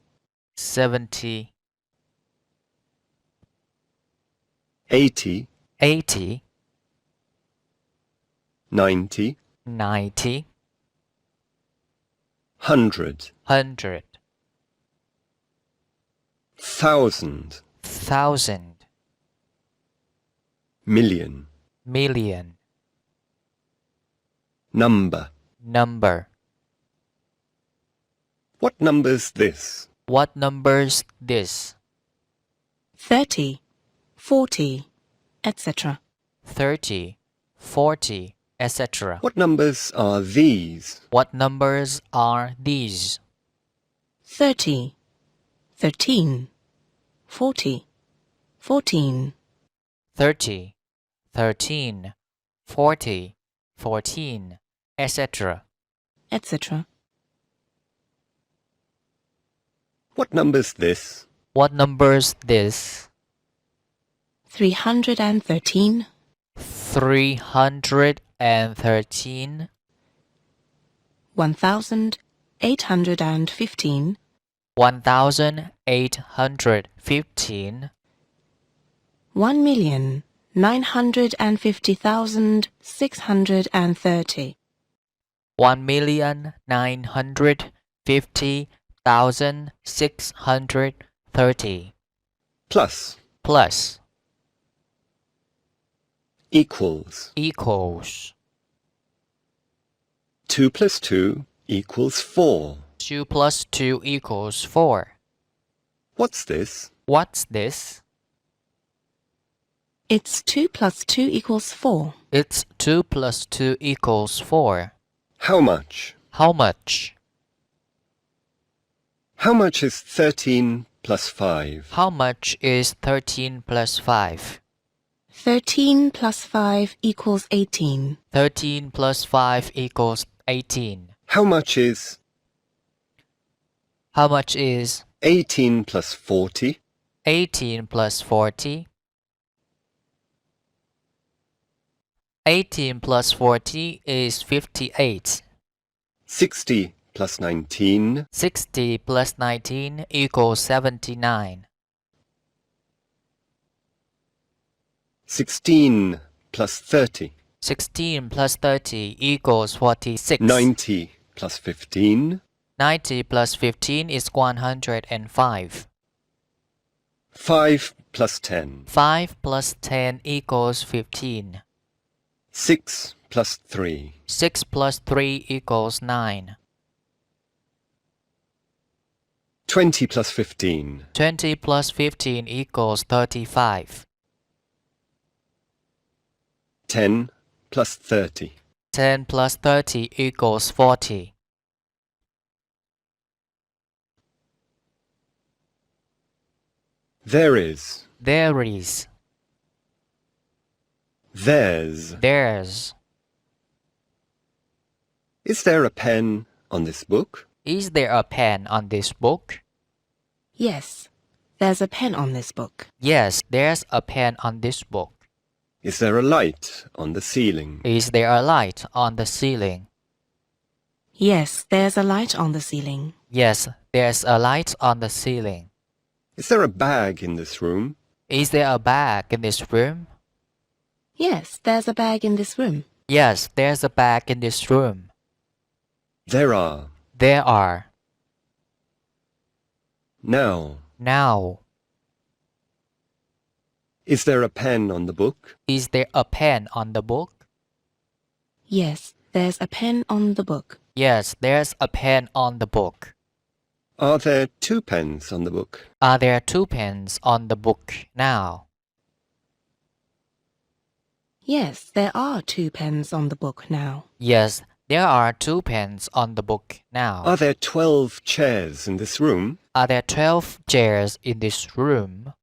70, $80, 80, $90, 90, $100, 100, $1,000, 1000, $1,000,000, million, number. number. What number's this? What number's this? 30, 40, etc. 30, 40, etc. What numbers are these? What numbers are these? 30, 13, 40, 14. 30, 13, 40, 14, etc. etc. What number's this? What number's this? 313, 313, 1815, 1815, 1,950,630, 1,950,630, Plus, plus, equals. equals. 2 plus 2 equals 4. 2 plus 2 equals 4. What's this? What's this? It's 2 plus 2 equals 4. It's 2 plus 2 equals 4. How much? How much? How much is 13 plus 5? How much is 13 plus 5? 13 plus 5 equals 18. 13 plus 5 equals 18. How much is How much is 18 plus 40? 18 plus 40? 18 plus 40 is 58. 60 plus 19? 60 plus 19 equals 79. 16 plus 30? 16 plus 30 equals 46. 90 plus 15? 90 plus 15 is 105. 5 plus 10. 5 plus 10 equals 15. 6 plus 3. 6 plus 3 equals 9. 20 plus 15. 20 plus 15 equals 35. 10 plus 30. 10 plus 30 equals 40. There is. There is. There's. There's. Is there a pen on this book? Is there a pen on this book? Yes, there's a pen on this book. Yes, there's a pen on this book. Is there a light on the ceiling? Is there a light on the ceiling? Yes, there's a light on the ceiling. Yes, there's a light on the ceiling. Is there a bag in this room? Is there a bag in this room? Yes, there's a bag in this room. Yes, there's a bag in this room. There are. There are. Now. Now. Is there a pen on the book? Is there a pen on the book? Yes, there's a pen on the book. Yes, there's a pen on the book. Are there 2 pens on the book? Are there 2 pens on the book now? Yes, there are 2 pens on the book now. Yes, there are 2 pens on the book now. Are there 12 chairs in this room? Are there 12 chairs in this room?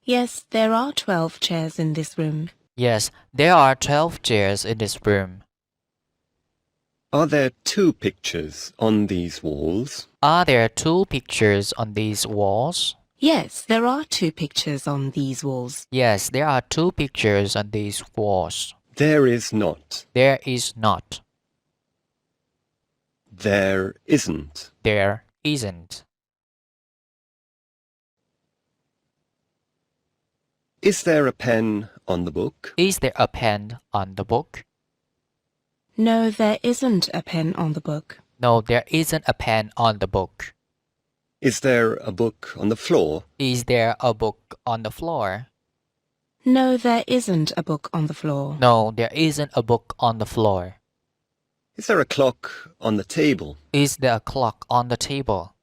Yes, there are 12 chairs in this room. Yes, there are 12 chairs in this room. Are there 2 pictures on these walls? Are there 2 pictures on these walls? Yes, there are 2 pictures on these walls. Yes, there are 2 pictures on these walls. There is not. There is not. There isn't. There isn't. Is there a pen on the book? Is there a pen on the book? No, there isn't a pen on the book. No, there isn't a pen on the book. Is there a book on the floor? Is there a book on the floor? No, there isn't a book on the floor. No, there isn't a book on the floor. Is there a clock on the table? Is there a clock on the table?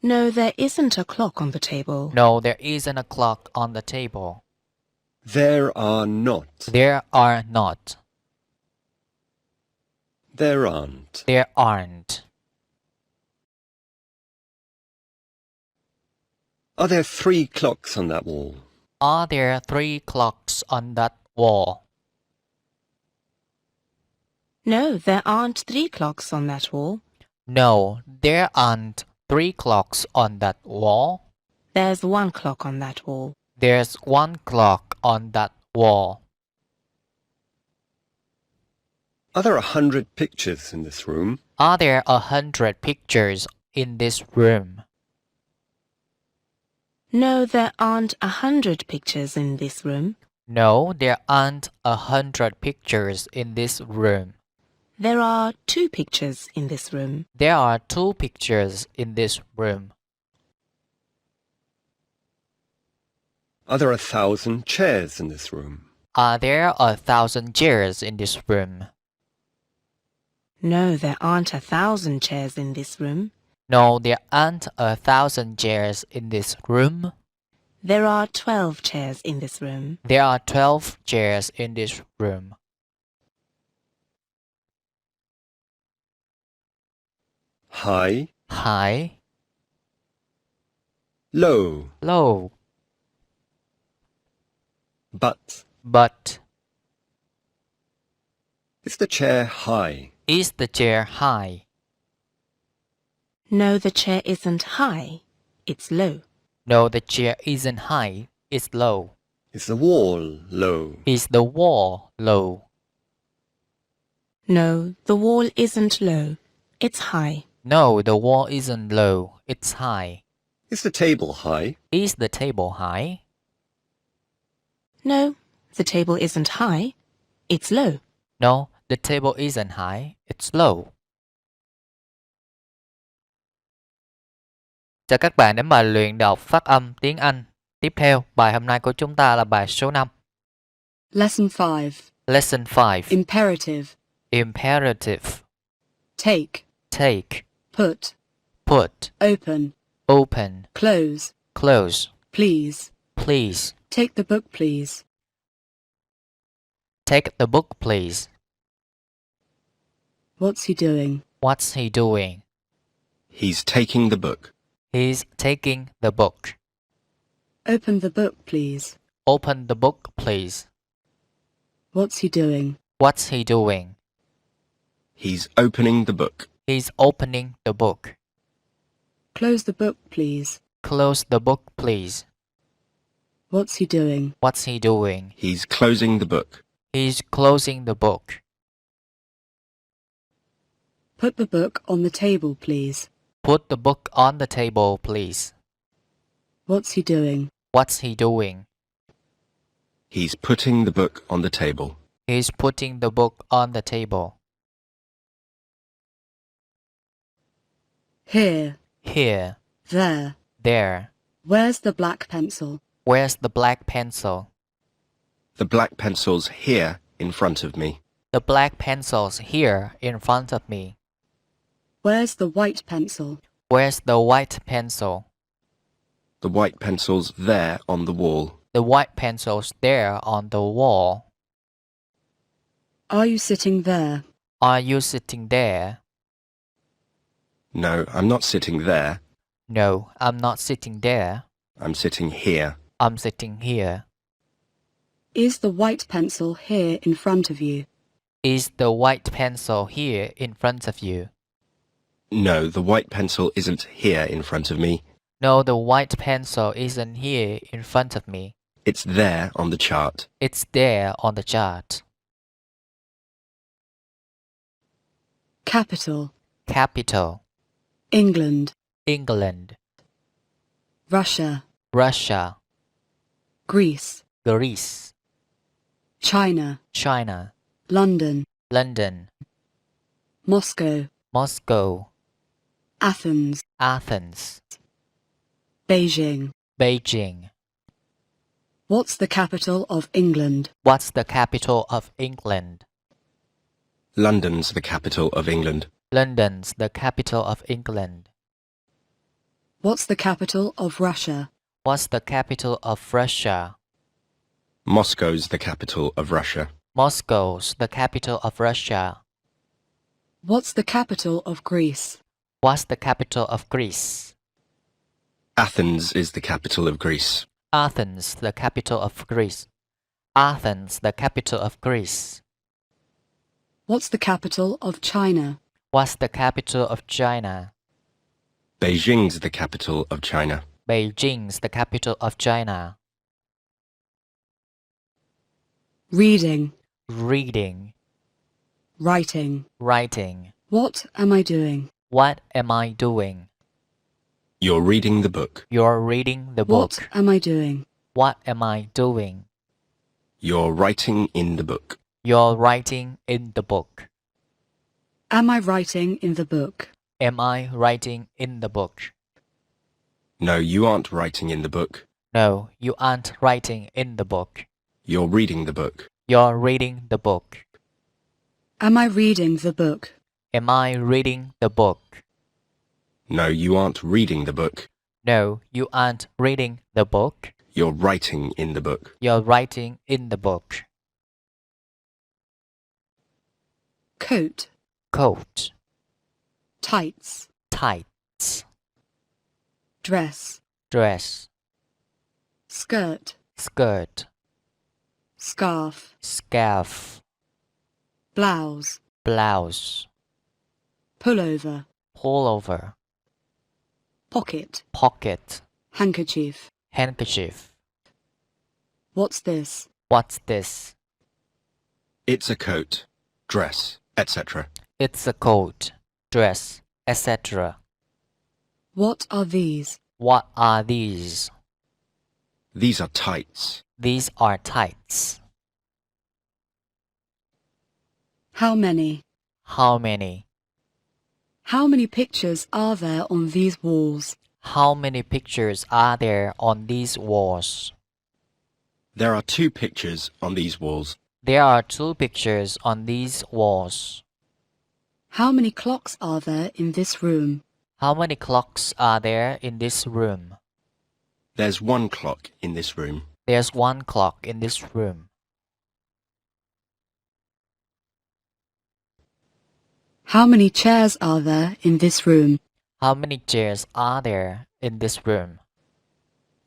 No, there isn't a clock on the table. No, there isn't a clock on the table. There are not. There are not. There aren't. There aren't. Are there 3 clocks on that wall? Are there 3 clocks on that wall? No, there aren't 3 clocks on that wall. No, there aren't 3 clocks on that wall. There's 1 clock on that wall. There's 1 clock on that wall. Are there 100 pictures in this room? Are there 100 pictures in this room? No, there aren't 100 pictures in this room. No, there aren't 100 pictures in this room. There are 2 pictures in this room. There are 2 pictures in this room. Are there 1,000 chairs in this room? Are there 1,000 chairs in this room? No, there aren't 1,000 chairs in this room. No, there aren't 1,000 chairs in this room. There are 12 chairs in this room. There are 12 chairs in this room. High, High, low, low, but. but. Is the chair high? Is the chair high? No, the chair isn't high. It's low. No, the chair isn't high. It's low. Is the wall low? Is the wall low? No, the wall isn't low. It's high. No, the wall isn't low. It's high. Is the table high? Is the table high? No, the table isn't high. It's low. No, the table isn't high. It's low. Chào các bạn đến mà luyện đọc phát âm tiếng Anh. Tiếp theo, bài hôm nay của chúng ta là bài số 5. Lesson 5. Lesson 5. Imperative. Imperative. Take. Take. Put. Put. Open. Open. Close. Close. Please. Please. Take the book, please. Take the book, please. What's he doing? What's he doing? He's taking the book. He's taking the book. Open the book, please. Open the book, please. What's he doing? What's he doing? He's opening the book. He's opening the book. Close the book, please. Close the book, please. What's he doing? What's he doing? He's closing the book. He's closing the book. Put the book on the table, please. Put the book on the table, please. What's he doing? What's he doing? He's putting the book on the table. He's putting the book on the table. Here. Here. There. There. Where's the black pencil? Where's the black pencil? The black pencil's here in front of me. The black pencil's here in front of me. Where's the white pencil? Where's the white pencil? The white pencil's there on the wall. The white pencil's there on the wall. Are you sitting there? Are you sitting there? No, I'm not sitting there. No, I'm not sitting there. I'm sitting here. I'm sitting here. Is the white pencil here in front of you? Is the white pencil here in front of you? No, the white pencil isn't here in front of me. No, the white pencil isn't here in front of me. It's there on the chart. It's there on the chart. Capital. Capital. England. England. Russia. Russia. Greece. Greece. China. China. London. London. Moscow. Moscow. Athens. Athens. Beijing. Beijing. What's the capital of England? What's the capital of England? London's the capital of England. London's the capital of England. What's the capital of Russia? What's the capital of Russia? Moscow's the capital of Russia. Moscow's the capital of Russia. What's the capital of Greece? What's the capital of Greece? Athens is the capital of Greece. Athens, the capital of Greece. Athens, the capital of Greece. What's the capital of China? What's the capital of China? Beijing's the capital of China. Beijing's the capital of China. Reading. Reading. Writing. Writing. What am I doing? What am I doing? You're reading the book. You're reading the What book. am I doing? What am I doing? You're writing in the book. You're writing in the book. Am I writing in the book? Am I writing in the book? No, you aren't writing in the book. No, you aren't writing in the book. You're reading the book. You're reading the book. Am I reading the book? Am I reading the book? No, you aren't reading the book. No, you aren't reading the book. You're writing in the book. You're writing in the book. Coat. Coat. Tights. Tights. Dress. Dress. Skirt. Skirt. Scarf. Scarf. Blouse. Blouse. Pullover. Pullover. Pocket. Pocket. Handkerchief. Handkerchief. What's this? What's this? It's a coat, dress, etc. It's a coat, dress, etc. What are these? What are these? These are tights. These are tights. How many? How many? How many pictures are there on these walls? How many pictures are there on these walls? There are 2 pictures on these walls. There are 2 pictures on these walls. How many clocks are there in this room? How many clocks are there in this room? There's 1 clock in this room. There's 1 clock in this room. How many chairs are there in this room? How many chairs are there in this room?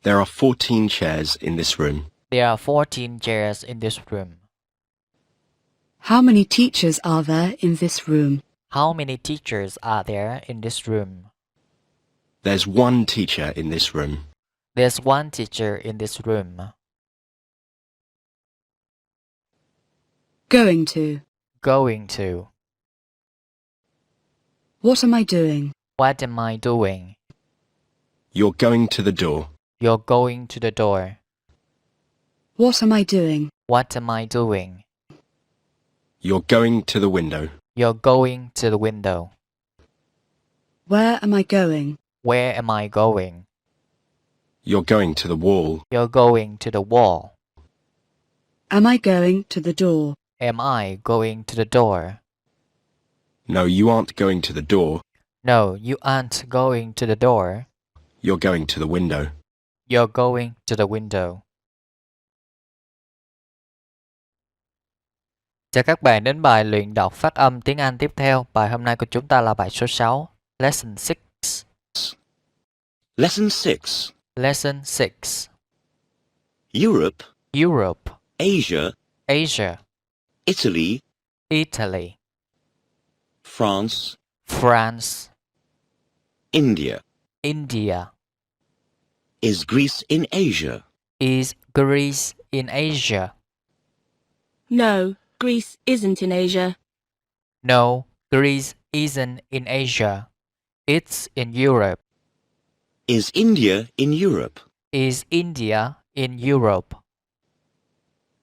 There are 14 chairs in this room. There are 14 chairs in this room. How many teachers are there in this room? How many teachers are there in this room? There's 1 teacher in this room. There's 1 teacher in this room. Going to. Going to. What am I doing? What am I doing? You're going to the door. You're going to the door. What am I doing? What am I doing? You're going to the window. You're going to the window. Where am I going? Where am I going? You're going to the wall. You're going to the wall. Am I going to the door? Am I going to the door? No, you aren't going to the door. No, you aren't going to the door. You're going to the window. You're going to the window. Chào các bạn đến bài luyện đọc phát âm tiếng Anh tiếp theo. Bài hôm nay của chúng ta là bài số 6, Lesson 6. Lesson 6. Lesson 6. Europe, Europe, Asia, Asia, Italy, Italy, France, France, India. India. Is Greece in Asia? Is Greece in Asia? No, Greece isn't in Asia. No, Greece isn't in Asia. It's in Europe. Is India in Europe? Is India in Europe?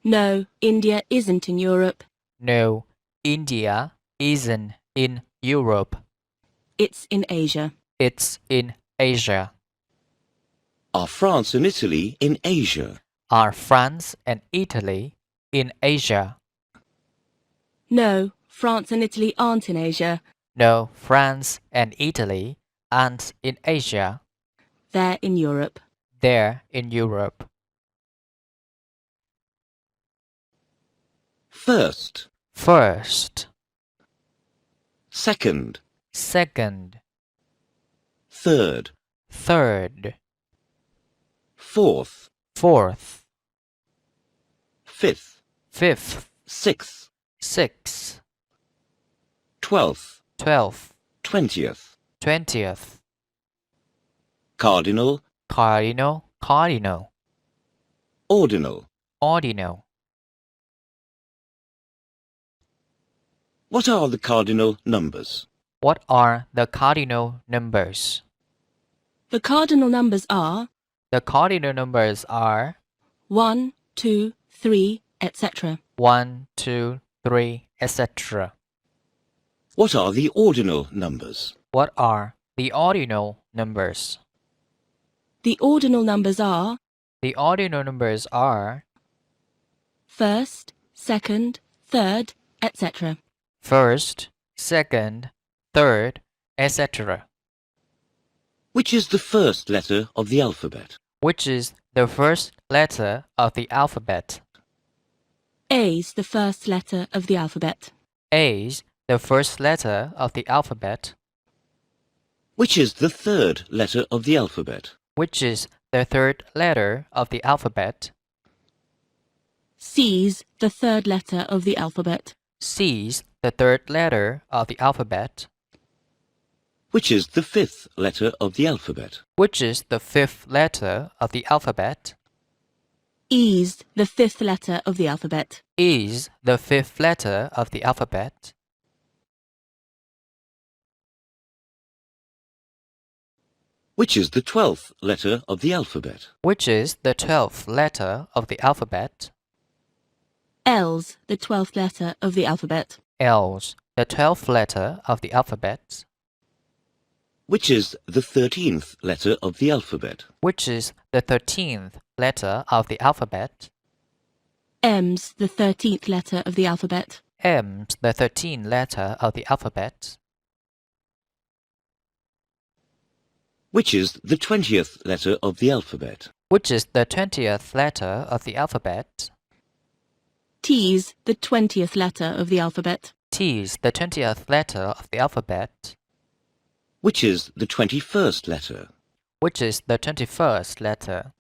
No, India isn't in Europe. No, India isn't in Europe. It's in Asia. It's in Asia. Are France and Italy in Asia? Are France and Italy in Asia? No, France and Italy aren't in Asia. No, France and Italy aren't in Asia. They're in Europe. They're in Europe. First, First, second, second, third, third, fourth, fourth, fifth, fifth, sixth, sixth, 12th, 12th, 20th. 20th. Cardinal, Cardinal, cardinal, ordinal. ordinal. What are the cardinal numbers? What are the cardinal numbers? The cardinal numbers are The cardinal numbers are 1, 2, 3, etc. 1, 2, 3, etc. What are the ordinal numbers? What are the ordinal numbers? The ordinal numbers are The ordinal numbers are first, second, third, etc. first, second, third, etc. Which is the first letter of the alphabet? Which is the first letter of the alphabet? A's the first letter of the alphabet. A's the first letter of the alphabet. Which is the third letter of the alphabet? Which is the third letter of the alphabet? C's the third letter of the alphabet. C's the third letter of the alphabet. Which is the fifth letter of the alphabet? Which is the fifth letter of the alphabet? E's the fifth letter of the alphabet. Is the fifth letter of the alphabet. Which is the 12th letter of the alphabet? Which is the 12th letter of the alphabet? L's the 12th letter of the alphabet. L's the 12th letter of the alphabet. Which is the 13th letter of the alphabet? Which is the 13th letter of the alphabet? M's the 13th letter of the alphabet. M's the 13th letter of the alphabet. Which is the 20th letter of the alphabet? Which is the 20th letter of the alphabet? T's the 20th letter of the alphabet. T's the 20th letter of the alphabet. Which is the 21st letter? Which is the 21st letter?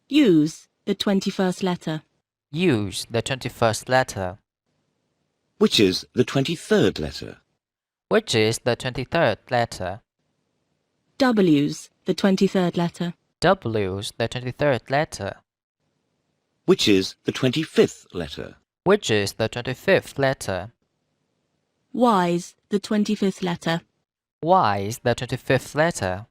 U's the 21st letter. U's the 21st letter. Which is the 23rd letter? Which is the 23rd letter? W's the 23rd letter. W's the 23rd letter. Which is the 25th letter? Which is the 25th letter? Y's the 25th letter. Y's the 25th letter.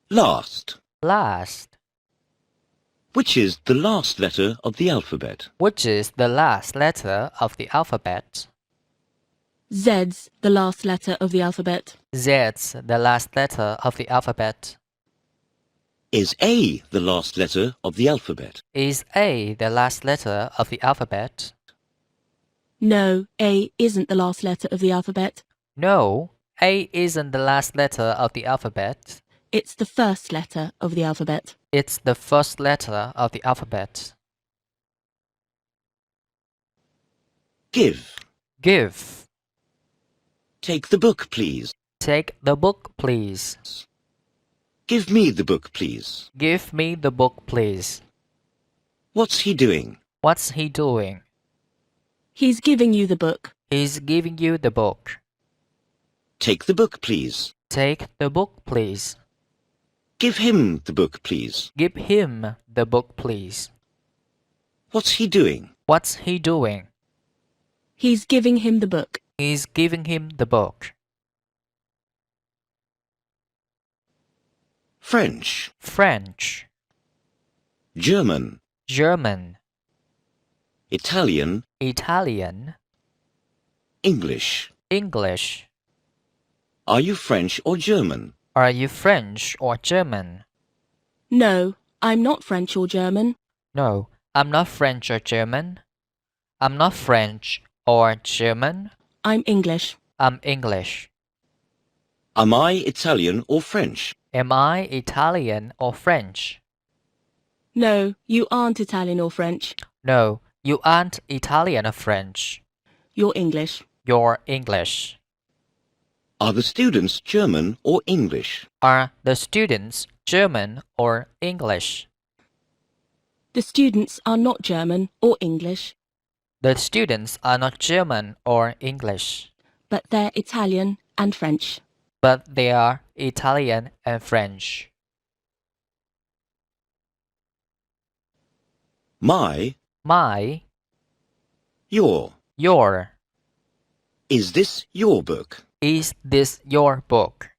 Last. Last. Which is the last letter of the alphabet? Which is the last letter of the alphabet? Z's the last letter of the alphabet. Z's the last letter of the alphabet. Is A the last letter of the alphabet? Is A the last letter of the alphabet? No, A isn't the last letter of the alphabet. No, A isn't the last letter of the alphabet. It's the first letter of the alphabet. It's the first letter of the alphabet. Give. Give. Take the book, please. Take the book, please. Give me the book, please. Give me the book, please. What's he doing? What's he doing? He's giving you the book. He's giving you the book. Take the book, please. Take the book, please. Give him the book, please. Give him the book, please. What's he doing? What's he doing? He's giving him the book. He's giving him the book. French. French. German. German. Italian. Italian. English. English. Are you French or German? Are you French or German? No, I'm not French or German. No, I'm not French or German. I'm not French or German. I'm English. I'm English. Am I Italian or French? Am I Italian or French? No, you aren't Italian or French. No, you aren't Italian or French. You're English. You're English. Are the students German or English? Are the students German or English? The students are not German or English, The students are not German or English, but they're Italian and French. but they are Italian and French. My. My. Your. Your. Is this your book? Is this your book?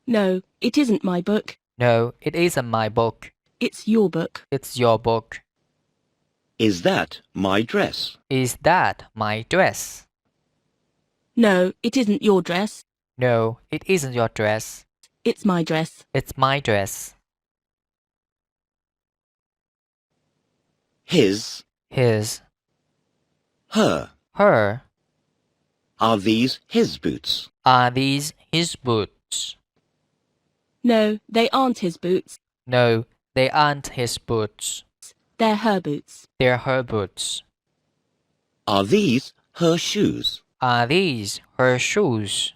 No, it isn't my book. No, it isn't my book. It's your book. It's your book. Is that my dress? Is that my dress? No, it isn't your dress. No, it isn't your dress. It's my dress. It's my dress. His. His. Her. Her. Are these his boots? Are these his boots? No, they aren't his boots. No, they aren't his boots. They're her boots. They're her boots. Are these her shoes? Are these her shoes?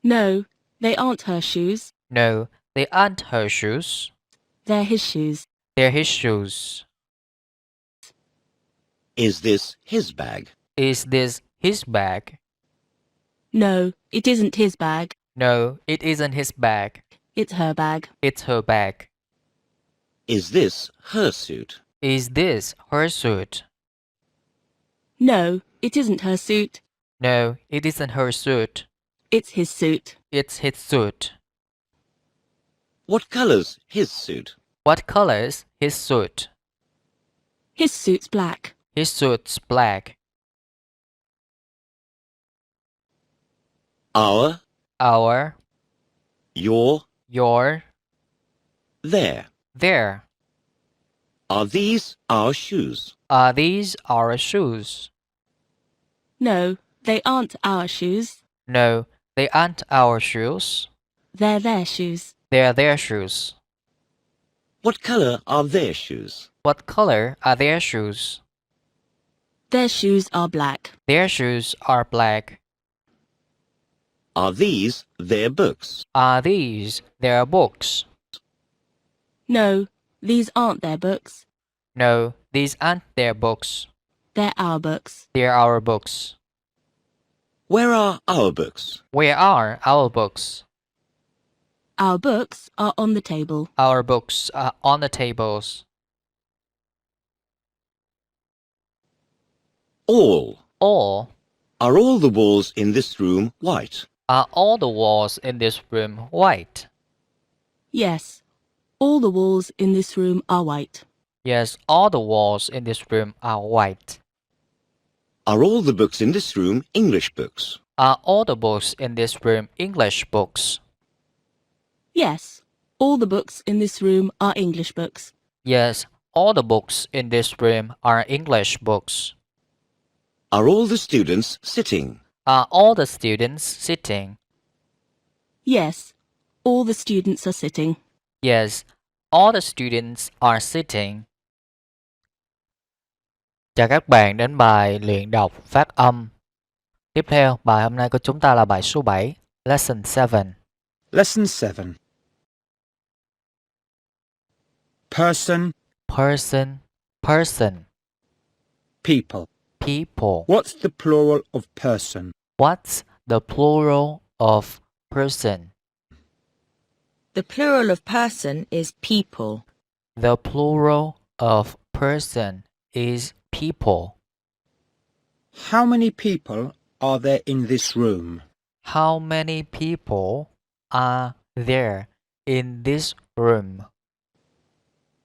No, they aren't her shoes. No, they aren't her shoes. They're his shoes. They're his shoes. Is this his bag? Is this his bag? No, it isn't his bag. No, it isn't his bag. It's her bag. It's her bag. Is this her suit? Is this her suit? No, it isn't her suit. No, it isn't her suit. It's his suit. It's his suit. What color's his suit? What color's his suit? His suit's black. His suit's black. Our, our, your, your, their. their. Are these our shoes? Are these our shoes? No, they aren't our shoes. No, they aren't our shoes. They're their shoes. They're their shoes. What color are their shoes? What color are their shoes? Their shoes are black. Their shoes are black. Are these their books? Are these their books? No, these aren't their books. No, these aren't their books. They're our books. They're our books. Where are our books? Where are our books? Our books are on the table. Our books are on the tables. All. All. Are all the walls in this room white? Are all the walls in this room white? Yes, all the walls in this room are white. Yes, all the walls in this room are white. Are all the books in this room English books? Are all the books in this room English books? Yes, all the books in this room are English books. Yes, all the books in this room are English books. Are all the students sitting? Are all the students sitting? Yes, all the students are sitting. Yes, all the students are sitting. Chào các bạn đến bài luyện đọc phát âm. Tiếp theo, bài hôm nay của chúng ta là bài số 7, Lesson 7. Lesson 7. Person, Person, person, people. people. What's the plural of person? What's the plural of person? The plural of person is people. The plural of person is people. How many people are there in this room? How many people are there in this room?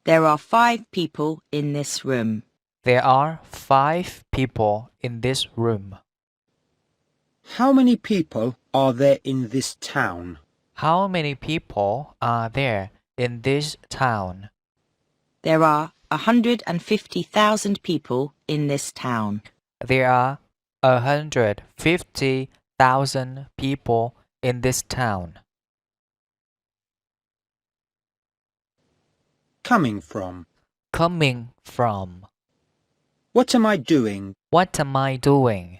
There are 5 people in this room. There are 5 people in this room. How many people are there in this town? How many people are there in this town? There are 150,000 people in this town. There are 150,000 people in this town. Coming from. Coming from. What am I doing? What am I doing?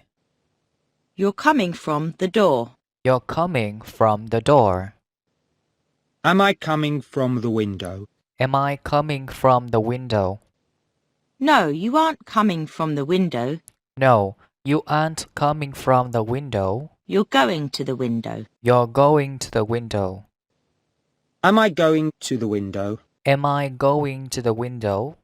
You're coming from the door. You're coming from the door. Am I coming from the window? Am I coming from the window? No, you aren't coming from the window. No, you aren't coming from the window. You're going to the window. You're going to the window. Am I going to the window? Am I going to the window?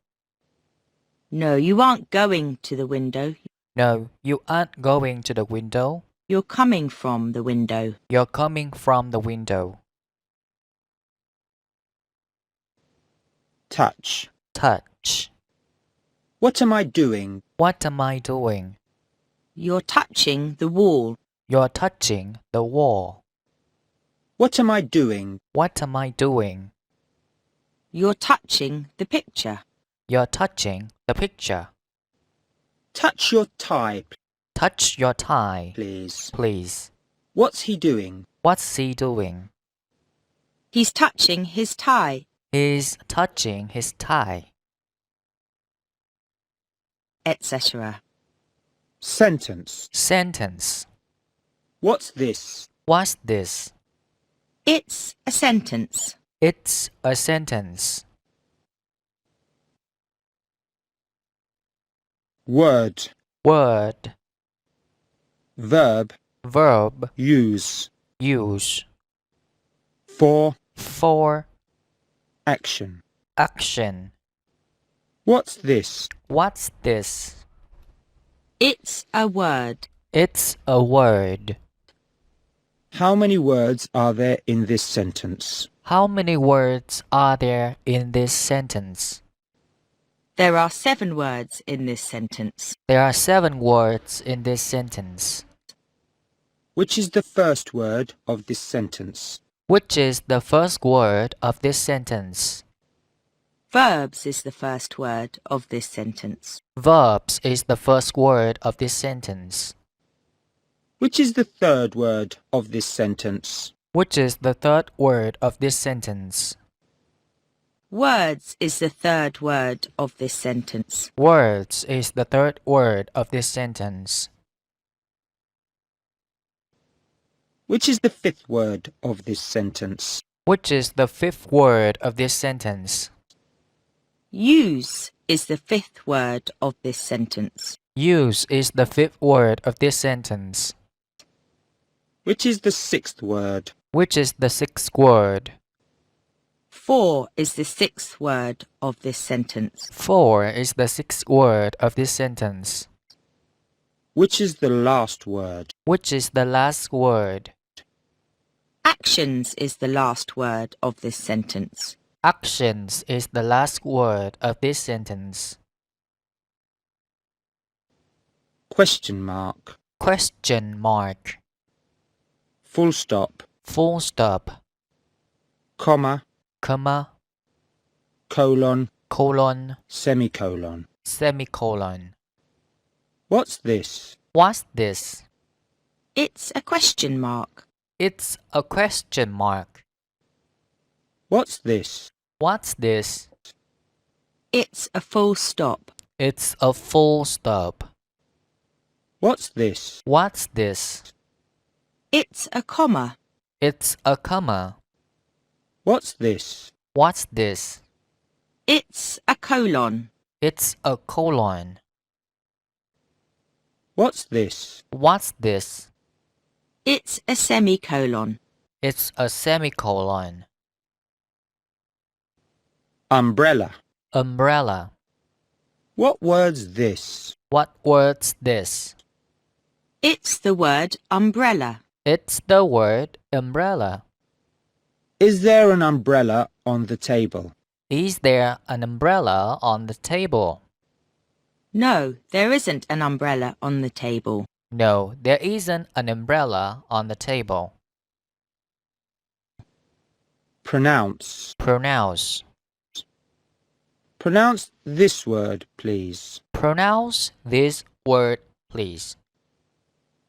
No, you aren't going to the window. No, you aren't going to the window. You're coming from the window. You're coming from the window. Touch. Touch. What am I doing? What am I doing? You're touching the wall. You're touching the wall. What am I doing? What am I doing? You're touching the picture. You're touching the picture. Touch your tie, Touch your tie, please. please. What's he doing? What's he doing? He's touching his tie, He's touching his tie. etc. Sentence. Sentence. What's this? What's this? It's a sentence. It's a sentence. Word. Word. Verb. Verb. Use. Use. For. For. Action. Action. What's this? What's this? It's a word. It's a word. How many words are there in this sentence? How many words are there in this sentence? There are 7 words in this sentence. There are 7 words in this sentence. Which is the first word of this sentence? Which is the first word of this sentence? Verbs is the first word of this sentence. Verbs is the first word of this sentence. Which is the third word of this sentence? Which is the third word of this sentence? Words is the third word of this sentence. Words is the third word of this sentence. Which is the fifth word of this sentence? Which is the fifth word of this sentence? Use is the fifth word of this sentence. Use is the fifth word of this sentence. Which is the sixth word? Which is the sixth word? For is the sixth word of this sentence. For is the sixth word of this sentence. Which is the last word? Which is the last word? Actions is the last word of this sentence. Actions is the last word of this sentence. Question mark. Question mark. Full stop. Full stop. Comma. Comma. Colon. Colon. Semicolon. Semicolon. What's this? What's this? It's a question mark. It's a question mark. What's this? What's this? It's a full stop. It's a full stop. What's this? What's this? It's a comma. It's a comma. What's this? What's this? It's a colon. It's a colon. What's this? What's this? It's a semicolon. It's a semicolon. Umbrella. Umbrella. What word's this? What word's this? It's the word umbrella. It's the word umbrella. Is there an umbrella on the table? Is there an umbrella on the table? No, there isn't an umbrella on the table. No, there isn't an umbrella on the table. Pronounce. Pronounce. Pronounce this word, please. Pronounce this word, please.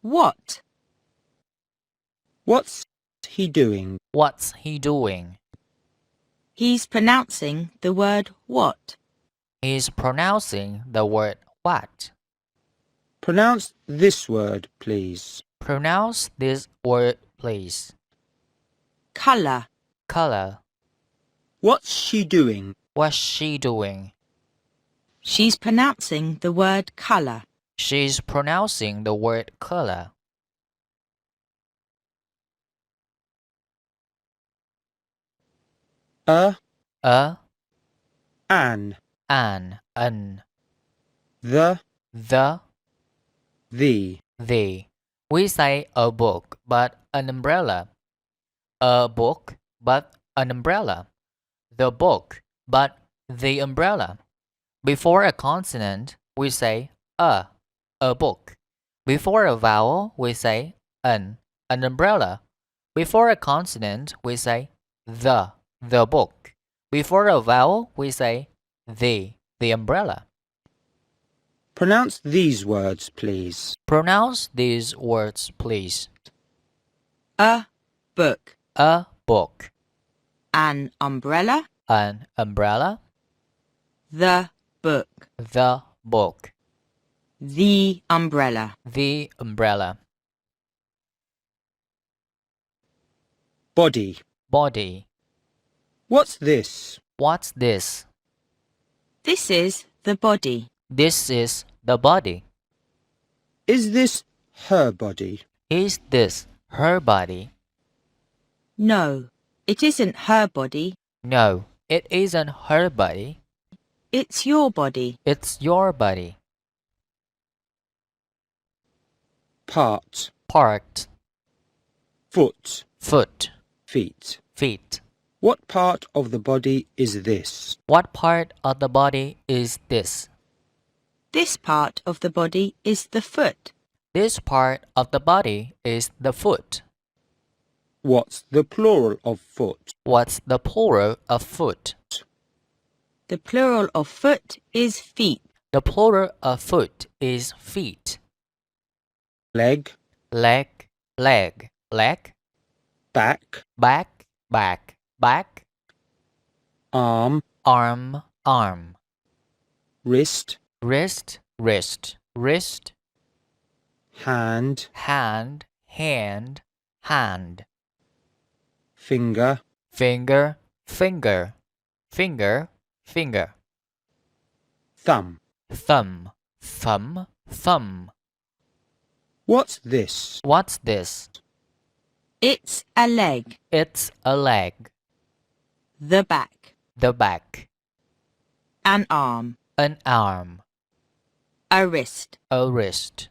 What? What's he doing? What's he doing? He's pronouncing the word what. He's pronouncing the word what. Pronounce this word, please. Pronounce this word, please. Color. Color. What's she doing? What's she doing? She's pronouncing the word color. She's pronouncing the word color. A, A, an, an, the, the, the. We say a book, but an umbrella. A book, but an umbrella. The book, but the umbrella. Before a consonant, we say a book. Before a vowel, we say an umbrella. Before a consonant, we say the book. Before a vowel, we say the umbrella. Pronounce these words, please. Pronounce these words, please. A book. A book. An umbrella. An umbrella. The book. The book. The umbrella. The umbrella. Body. Body. What's this? What's this? This is the body. This is the body. Is this her body? Is this her body? No, it isn't her body. No, it isn't her body. It's your body. It's your body. Part. Part. Foot. Foot. Feet. Feet. What part of the body is this? What part of the body is this? This part of the body is the foot. This part of the body is the foot. What's the plural of foot? What's the plural of foot? The plural of foot is feet. The plural of foot is feet. Leg, Leg, leg, leg. back, Back, back, back. arm, Arm, arm. wrist, Wrist, wrist, wrist. hand, Hand, hand, hand. finger, Finger, finger, finger, finger. thumb. Thumb, thumb, thumb. What's this? What's this? It's a leg. It's a leg. The back. The back. An arm. An arm. A wrist. A wrist.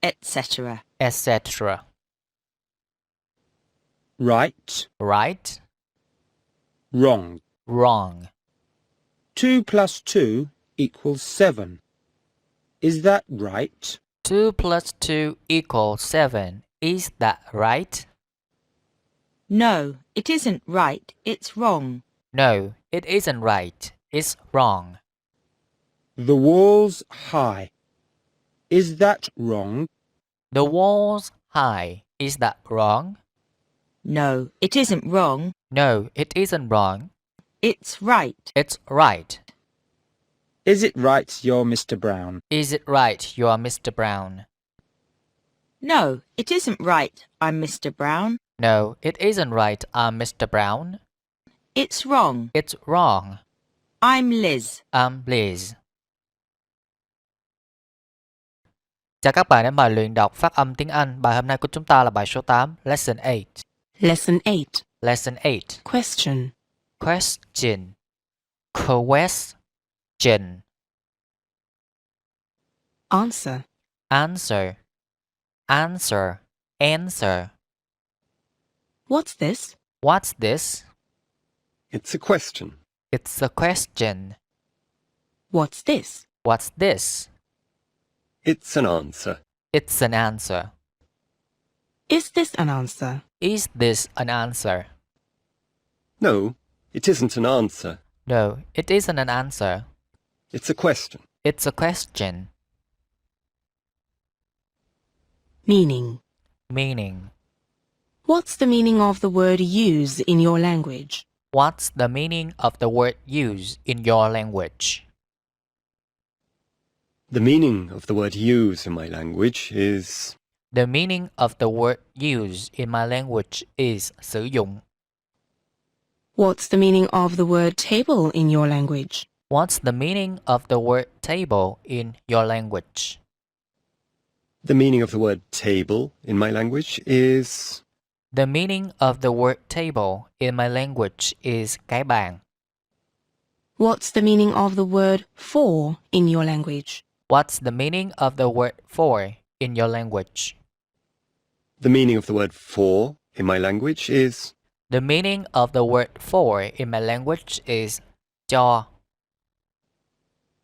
Etc. Etc. Right, Right? wrong. Wrong. 2 plus 2 equals 7. Is that right? 2 plus 2 equals 7. Is that right? No, it isn't right. It's wrong. No, it isn't right. It's wrong. The wall's high. Is that wrong? The wall's high. Is that wrong? No, it isn't wrong. No, it isn't wrong. It's right. It's right. Is it right you're Mr. Brown? Is it right you're Mr. Brown? No, it isn't right. I'm Mr. Brown. No, it isn't right I'm Mr. Brown. It's wrong. It's wrong. I'm Liz. I'm Liz. Chào các bạn đến bài luyện đọc phát âm tiếng Anh. Bài hôm nay của chúng ta là bài số 8, Lesson 8. Lesson 8. Lesson 8. Question. Question. Question. Answer. Answer. Answer. Answer. What's this? What's this? It's a question. It's a question. What's this? What's this? It's an answer. It's an answer. Is this an answer? Is this an answer? No, it isn't an answer. No, it isn't an answer. It's a question. It's a question. Meaning. Meaning. What's the meaning of the word use in your language? What's the meaning of the word use in your language? The meaning of the word use in my language is The meaning of the word use in my language is sử dụng. What's the meaning of the word table in your language? What's the meaning of the word table in your language? the meaning of the word table in my language is The meaning of the word table in my language is cái bàn. What's the meaning of the word for in your language? What's the meaning of the word for in your language? the meaning of the word for in my language is The meaning of the word for in my language is cho.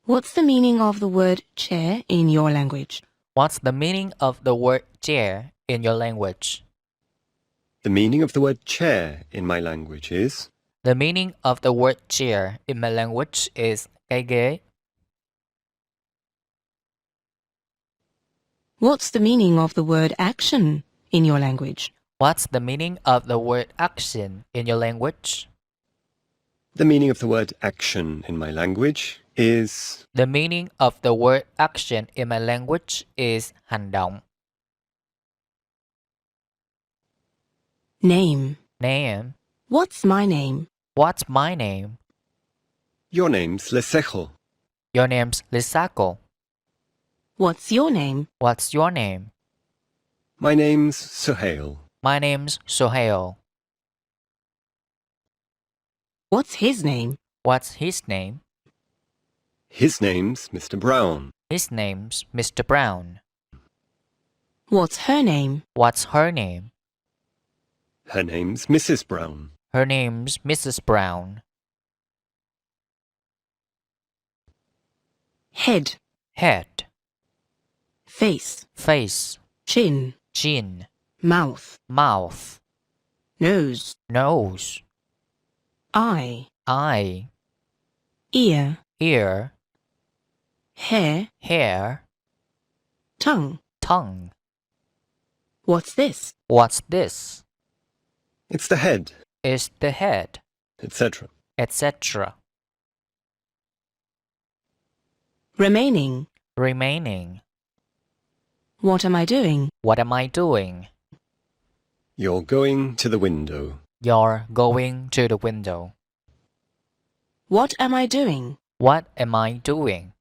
What's the meaning of the word chair in your language? What's the meaning of the word chair in your language? the meaning of the word chair in my language is The meaning of the word chair in my language is cái ghế. What's the meaning of the word action in your language? What's the meaning of the word action in your language? the meaning of the word action in my language is The meaning of the word action in my language is hành động. Name. Name. What's my name? What's my name? your name's Lesejo. Your name's Lisako. What's your name? What's your name? My name's Suhail. My name's Sohail. What's his name? What's his name? His name's Mr. Brown. His name's Mr. Brown. What's her name? What's her name? Her name's Mrs. Brown. Her name's Mrs. Brown. Head. Head. face, face, chin, chin, mouth, mouth, nose, nose, eye, eye, ear, ear, hair, hair, tongue. tongue. What's this? What's this? It's the head, Is the head, etc. etc. Remaining. Remaining. What am I doing? What am I doing? You're going to the window. You're going to the window. What am I doing? What am I doing?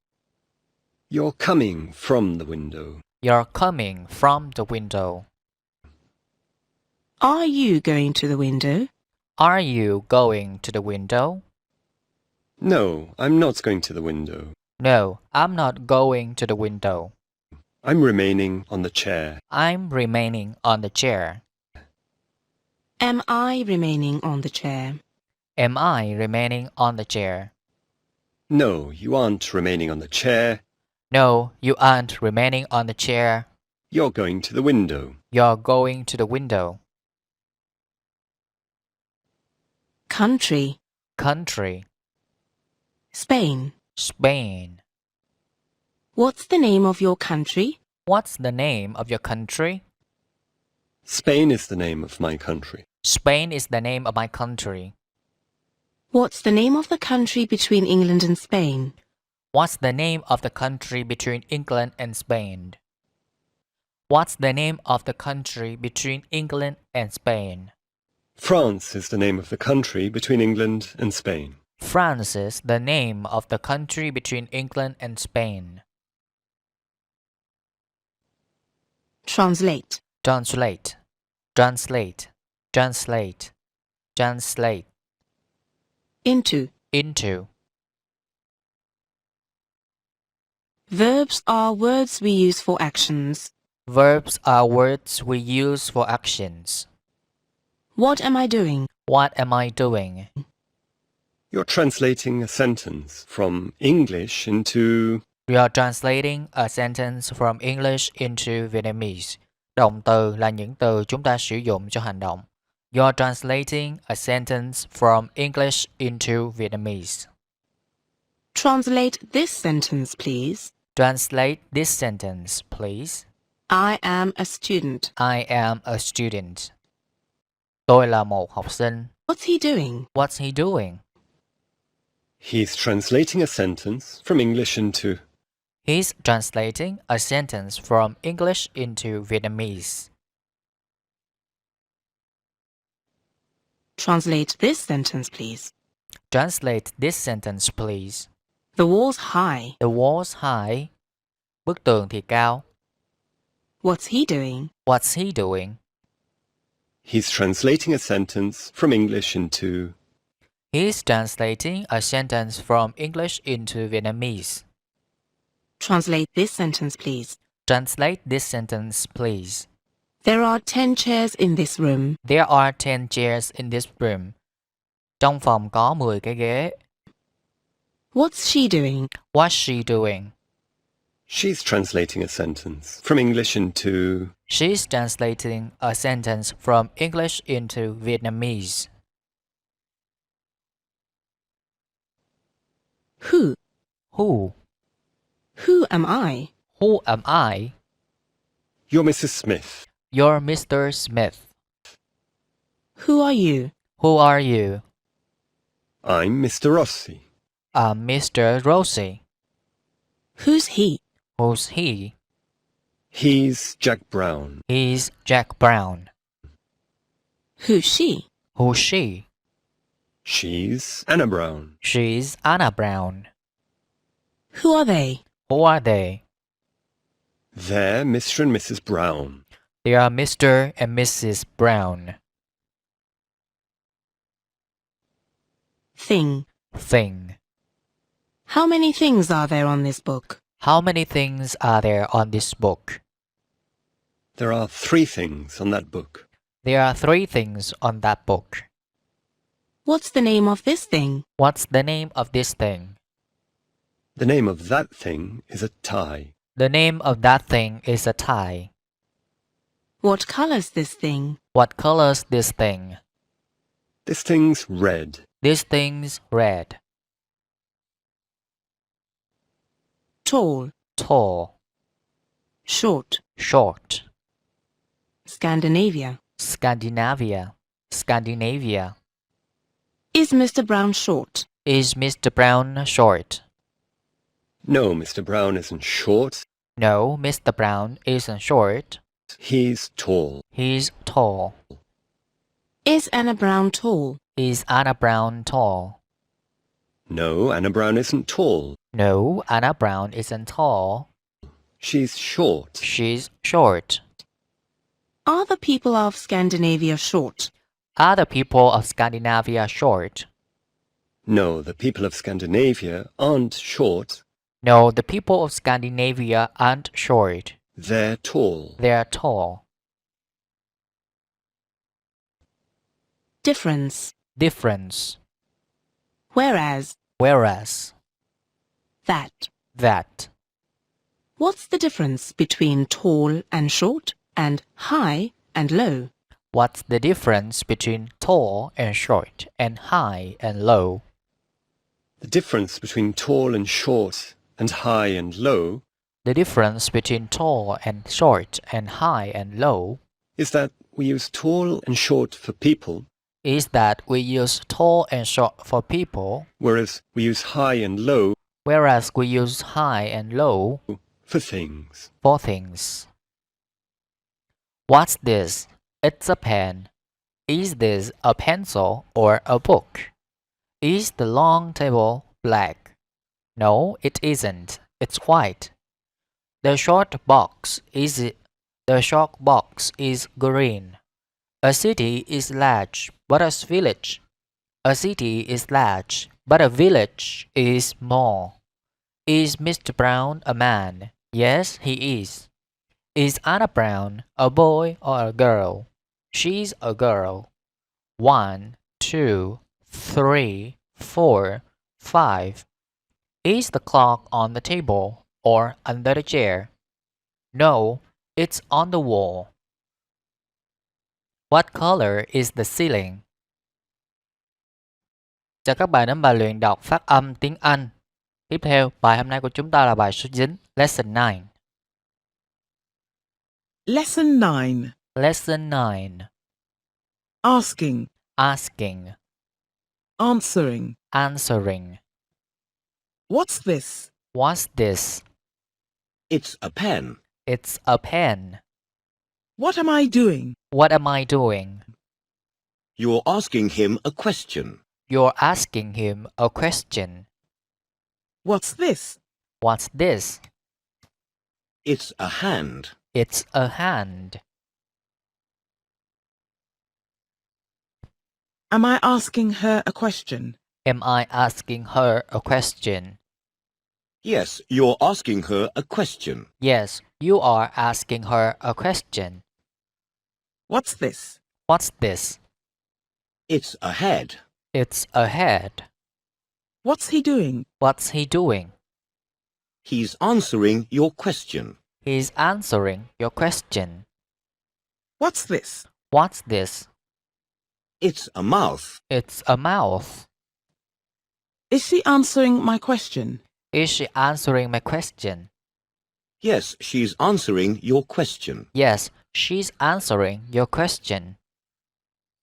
You're coming from the window. You're coming from the window. Are you going to the window? Are you going to the window? No, I'm not going to the window. No, I'm not going to the window. I'm remaining on the chair. I'm remaining on the chair. Am I remaining on the chair? Am I remaining on the chair? No, you aren't remaining on the chair. No, you aren't remaining on the chair. You're going to the window. You're going to the window. Country. Country. Spain. Spain. What's the name of your country? What's the name of your country? Spain is the name of my country. Spain is the name of my country. What's the name of the country between England and Spain? What's the name of the country between England and Spain? What's the name of the country between England and Spain? France is the name of the country between England and Spain. France is the name of the country between England and Spain. Translate. Translate. Translate. Translate. Translate. Into. Into. Verbs are words we use for actions. Verbs are words we use for actions. What am I doing? What am I doing? You're translating a sentence from English into... We are translating a sentence from English into Vietnamese. Động từ là những từ chúng ta sử dụng cho hành động. You're translating a sentence from English into Vietnamese. Translate this sentence, please. Translate this sentence, please. I am a student. I am a student. Tôi là một học sinh. What's he doing? What's he doing? He's translating a sentence from English into... He's translating a sentence from English into Vietnamese. Translate this sentence, please. Translate this sentence, please. The wall's high. The wall's high. Bức tường thì cao. What's he doing? What's he doing? He's translating a sentence from English into... He's translating a sentence from English into Vietnamese. Translate this sentence, please. Translate this sentence, please. There are 10 chairs in this room. There are 10 chairs in this room. Trong phòng có 10 cái ghế. What's she doing? What's she doing? She's translating a sentence from English into... She's translating a sentence from English into Vietnamese. Who? Who? Who am I? Who am I? You're Mrs. Smith. You're Mr. Smith. Who are you? Who are you? I'm Mr. Rossi. I'm Mr. Rossi. Who's he? Who's he? He's Jack Brown. He's Jack Brown. Who's she? Who's she? She's Anna Brown. She's Anna Brown. Who are they? Who are they? They're Mr. and Mrs. Brown. They are Mr. and Mrs. Brown. Thing. Thing. How many things are there on this book? How many things are there on this book? There are 3 things on that book. There are 3 things on that book. What's the name of this thing? What's the name of this thing? The name of that thing is a tie. The name of that thing is a tie. What colour's this thing? What color's this thing? This thing's red. This thing's red. Tall, Tall. short, Short. Scandinavia. Scandinavia. Scandinavia. Is Mr. Brown short? Is Mr. Brown short? No, Mr. Brown isn't short. No, Mr. Brown isn't short. He's tall. He's tall. Is Anna Brown tall? Is Anna Brown tall? No, Anna Brown isn't tall. No, Anna Brown isn't tall. She's short. She's short. Are the people of Scandinavia short? Are the people of Scandinavia short? No, the people of Scandinavia aren't short. No, the people of Scandinavia aren't short. They're tall. They're tall. Difference. Difference. Whereas. Whereas. That. That. What's the difference between tall and short and high and low? What's the difference between tall and short and high and low? The difference between tall and short and high and low The difference between tall and short and high and low is that we use tall and short for people, is that we use tall and short for people, whereas we use high and low whereas we use high and low for things. for things. What's this? It's a pen. Is this a pencil or a book? Is the long table black? No, it isn't. It's white. The short box is green. A city is large, but a village. A city is large, but a village is small. Is Mr. Brown a man? Yes, he is. Is Anna Brown a boy or a girl? She's a girl. 1, 2, 3, 4, 5. Is the clock on the table or under the chair? No, it's on the wall. What color is the ceiling? Chào các bạn đến bài luyện đọc phát âm tiếng Anh. Tiếp theo, bài hôm nay của chúng ta là bài số 9, Lesson 9. Lesson 9. Lesson 9. Asking, Asking. answering. Answering. What's this? What's this? It's a pen. It's a pen. What am I doing? What am I doing? You're asking him a question. You're asking him a question. What's this? What's this? It's a hand. It's a hand. Am I asking her a question? Am I asking her a question? Yes, you're asking her a question. Yes, you are asking her a question. What's this? What's this? It's a head. It's a head. What's he doing? What's he doing? He's answering your question. He's answering your question. What's this? What's this? It's a mouth. It's a mouth. Is she answering my question? Is she answering my question? Yes, she's answering your question. Yes, she's answering your question.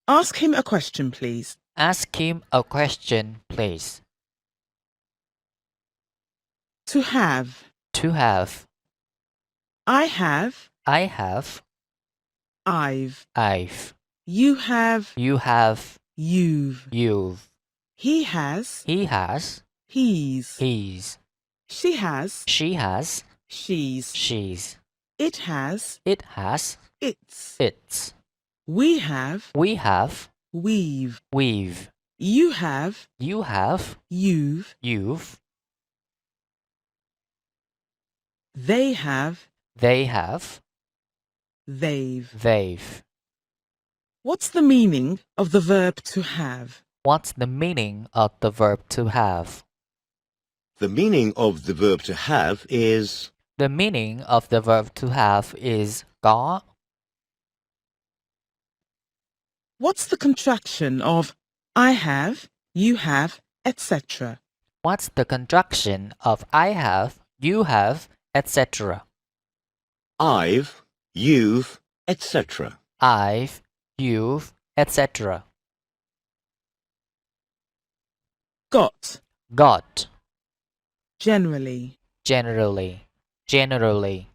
Ask him a question, please. Ask him a question, please. To have. To have. I have. I have. I've. I've. You have. You have. You've. You've. He has. He has. He's. He's. She has. She has. She's. She's. It has. It has. It's. It's. We have. We have. We've. We've. You have. You have. You've. You've. They have. They have. They've. They've. What's the meaning of the verb to have? What's the meaning of the verb to have? The meaning of the verb to have is The meaning of the verb to have is có. What's the contraction of I have, you have, etc.? What's the contraction of I have, you have, etc.? I've, you've, etc. I've, you've, etc. Got, Got, generally. generally, generally.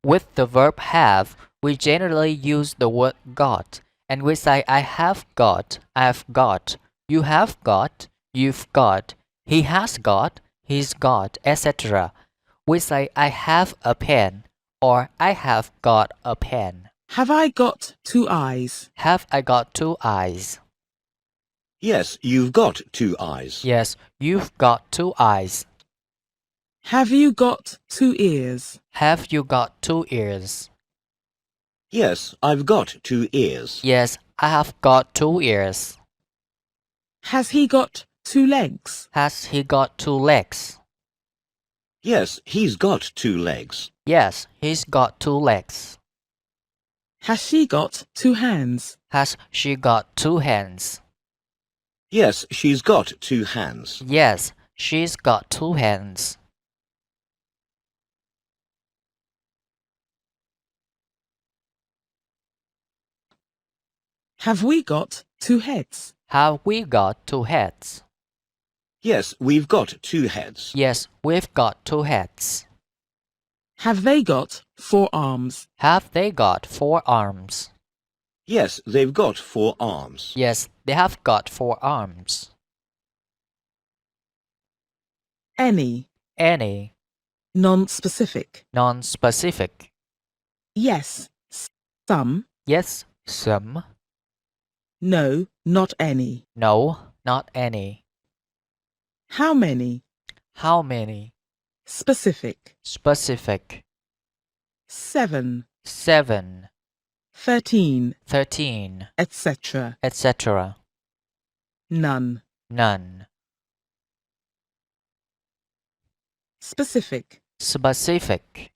With the verb have, we generally use the word got, and we say I have got, I've got, you have got, you've got, he has got, he's got, etc. We say I have a pen or I have got a pen. Have I got 2 eyes? Have I got 2 eyes? Yes, you've got 2 eyes. Yes, you've got 2 eyes. Have you got 2 ears? Have you got 2 ears? Yes, I've got 2 ears. Yes, I have got 2 ears. Has he got 2 legs? Has he got 2 legs? Yes, he's got 2 legs. Yes, he's got 2 legs. Has she got 2 hands? Has she got 2 hands? Yes, she's got 2 hands. Yes, she's got 2 hands. Have we got 2 heads? Have we got 2 heads? Yes, we've got 2 heads. Yes, we've got 2 heads. Have they got 4 arms? Have they got 4 arms? Yes, they've got 4 arms. Yes, they have got 4 arms. Any, Any, non-specific. non-specific. Yes, some. Yes, some. No, not any. No, not any. How many? How many? Specific. Specific. 7, 7, 13, 13, etc. etc. None. None. Specific. Specific.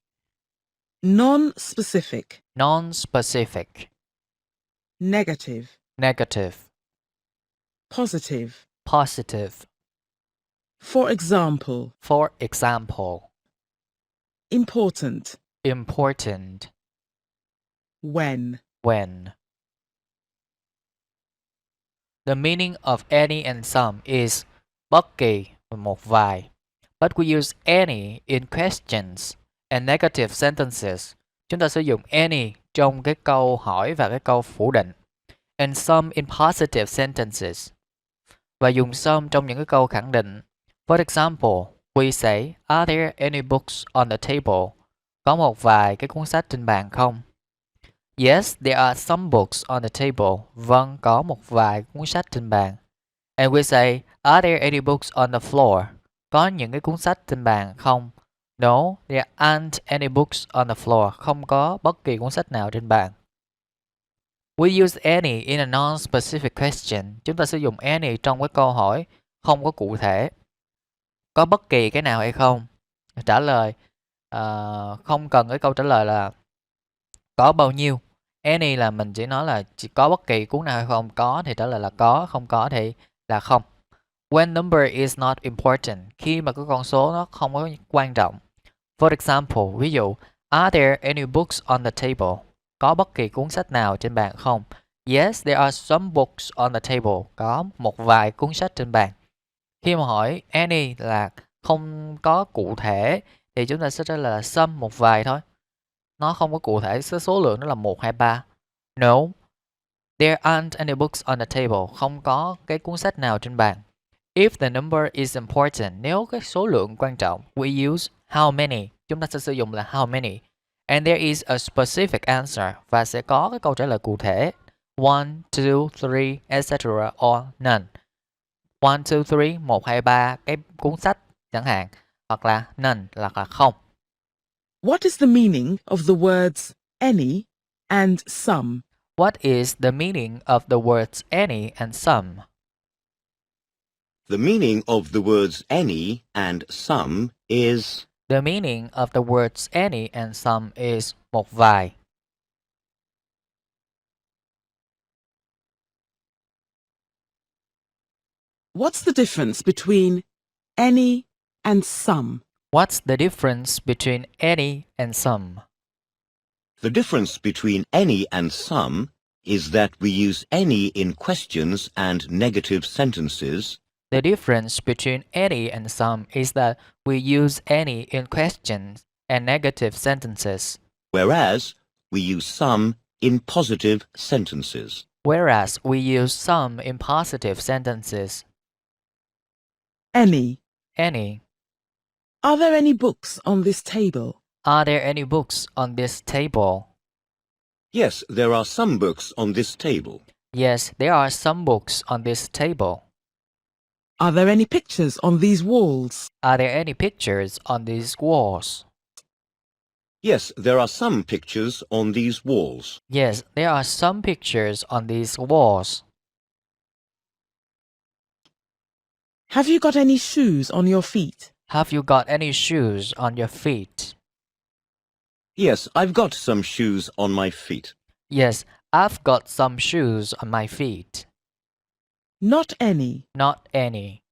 Non-specific. Non-specific. Negative. Negative. Positive. Positive. For example. For example. Important. Important. When. When. The meaning of any and some is bất kỳ, một vài. But we use any in questions and negative sentences. Chúng ta sử dụng any trong cái câu hỏi và cái câu phủ định. And some in positive sentences. Và dùng some trong những cái câu khẳng định. For example, we say, are there any books on the table? Có một vài cái cuốn sách trên bàn không? Yes, there are some books on the table. Vâng, có một vài cuốn sách trên bàn. And we say, are there any books on the floor? Có những cái cuốn sách trên bàn không? No, there aren't any books on the floor. Không có bất kỳ cuốn sách nào trên bàn. We use any in a non-specific question. Chúng ta sử dụng any trong cái câu hỏi không có cụ thể. Có bất kỳ cái nào hay không? Trả lời không cần cái câu trả lời là có bao nhiêu. Any là mình chỉ nói là chỉ có bất kỳ cuốn nào hay không. Có thì trả lời là có, không có thì là không. When number is not important, khi mà cái con số nó không có quan trọng. For example, ví dụ, are there any books on the table? Có bất kỳ cuốn sách nào trên bàn không? Yes, there are some books on the table. Có một vài cuốn sách trên bàn. Khi mà hỏi any là không có cụ thể thì chúng ta sẽ trả lời là some, một vài thôi. Nó không có cụ thể, số lượng nó là 1 hay 3. No, there aren't any books on the table. Không có cái cuốn sách nào trên bàn. If the number is important, nếu cái số lượng quan trọng, we use how many. Chúng ta sẽ sử dụng là how many. And there is a specific answer. Và sẽ có cái câu trả lời cụ thể. 1, 2, 3, etc. or none. 1, 2, 3, 1, 2, 3, cái cuốn sách chẳng hạn. Hoặc là none là không. What is the meaning of the words any and some? What is the meaning of the words any and some? The meaning of the words any and some is The meaning of the words any and some is một vài. What's the difference between any and some? What's the difference between any and some? The difference between any and some is that we use any in questions and negative sentences, The difference between any and some is that we use any in questions and negative sentences, whereas we use some in positive sentences. whereas we use some in positive sentences. Any. Any. Are there any books on this table? Are there any books on this table? Yes, there are some books on this table. Yes, there are some books on this table. Are there any pictures on these walls? Are there any pictures on these walls? Yes, there are some pictures on these walls. Yes, there are some pictures on these walls. Have you got any shoes on your feet? Have you got any shoes on your feet? Yes, I've got some shoes on my feet. Yes, I've got some shoes on my feet. Not any. Not any.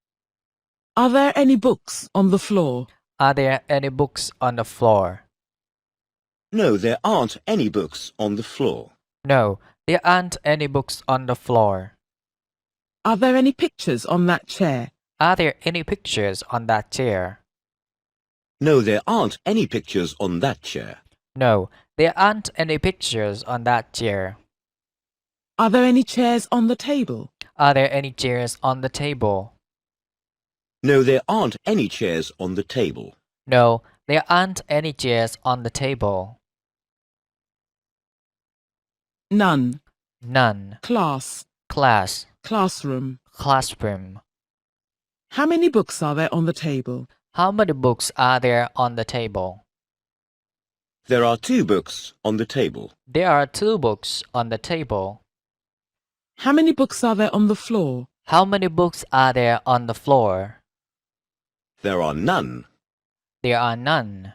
Are there any books on the floor? Are there any books on the floor? No, there aren't any books on the floor. No, there aren't any books on the floor. Are there any pictures on that chair? Are there any pictures on that chair? No, there aren't any pictures on that chair. No, there aren't any pictures on that chair. Are there any chairs on the table? Are there any chairs on the table? No, there aren't any chairs on the table. No, there aren't any chairs on the table. None. None. Class. Class. Classroom. Classroom. How many books are there on the table? How many books are there on the table? There are 2 books on the table. There are 2 books on the table. How many books are there on the floor? How many books are there on the floor? There are none. There are none.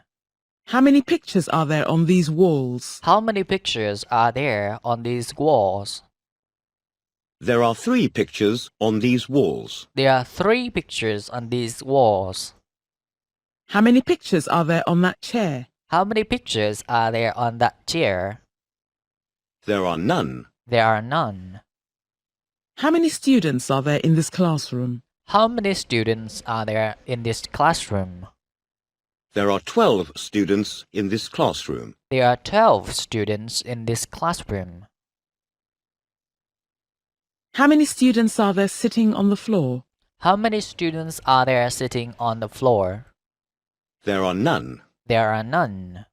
How many pictures are there on these walls? How many pictures are there on these walls? There are 3 pictures on these walls. There are 3 pictures on these walls. How many pictures are there on that chair? How many pictures are there on that chair? There are none. There are none. How many students are there in this classroom? How many students are there in this classroom? There are 12 students in this classroom. There are 12 students in this classroom. How many students are there sitting on the floor? How many students are there sitting on the floor? There are none. There are none.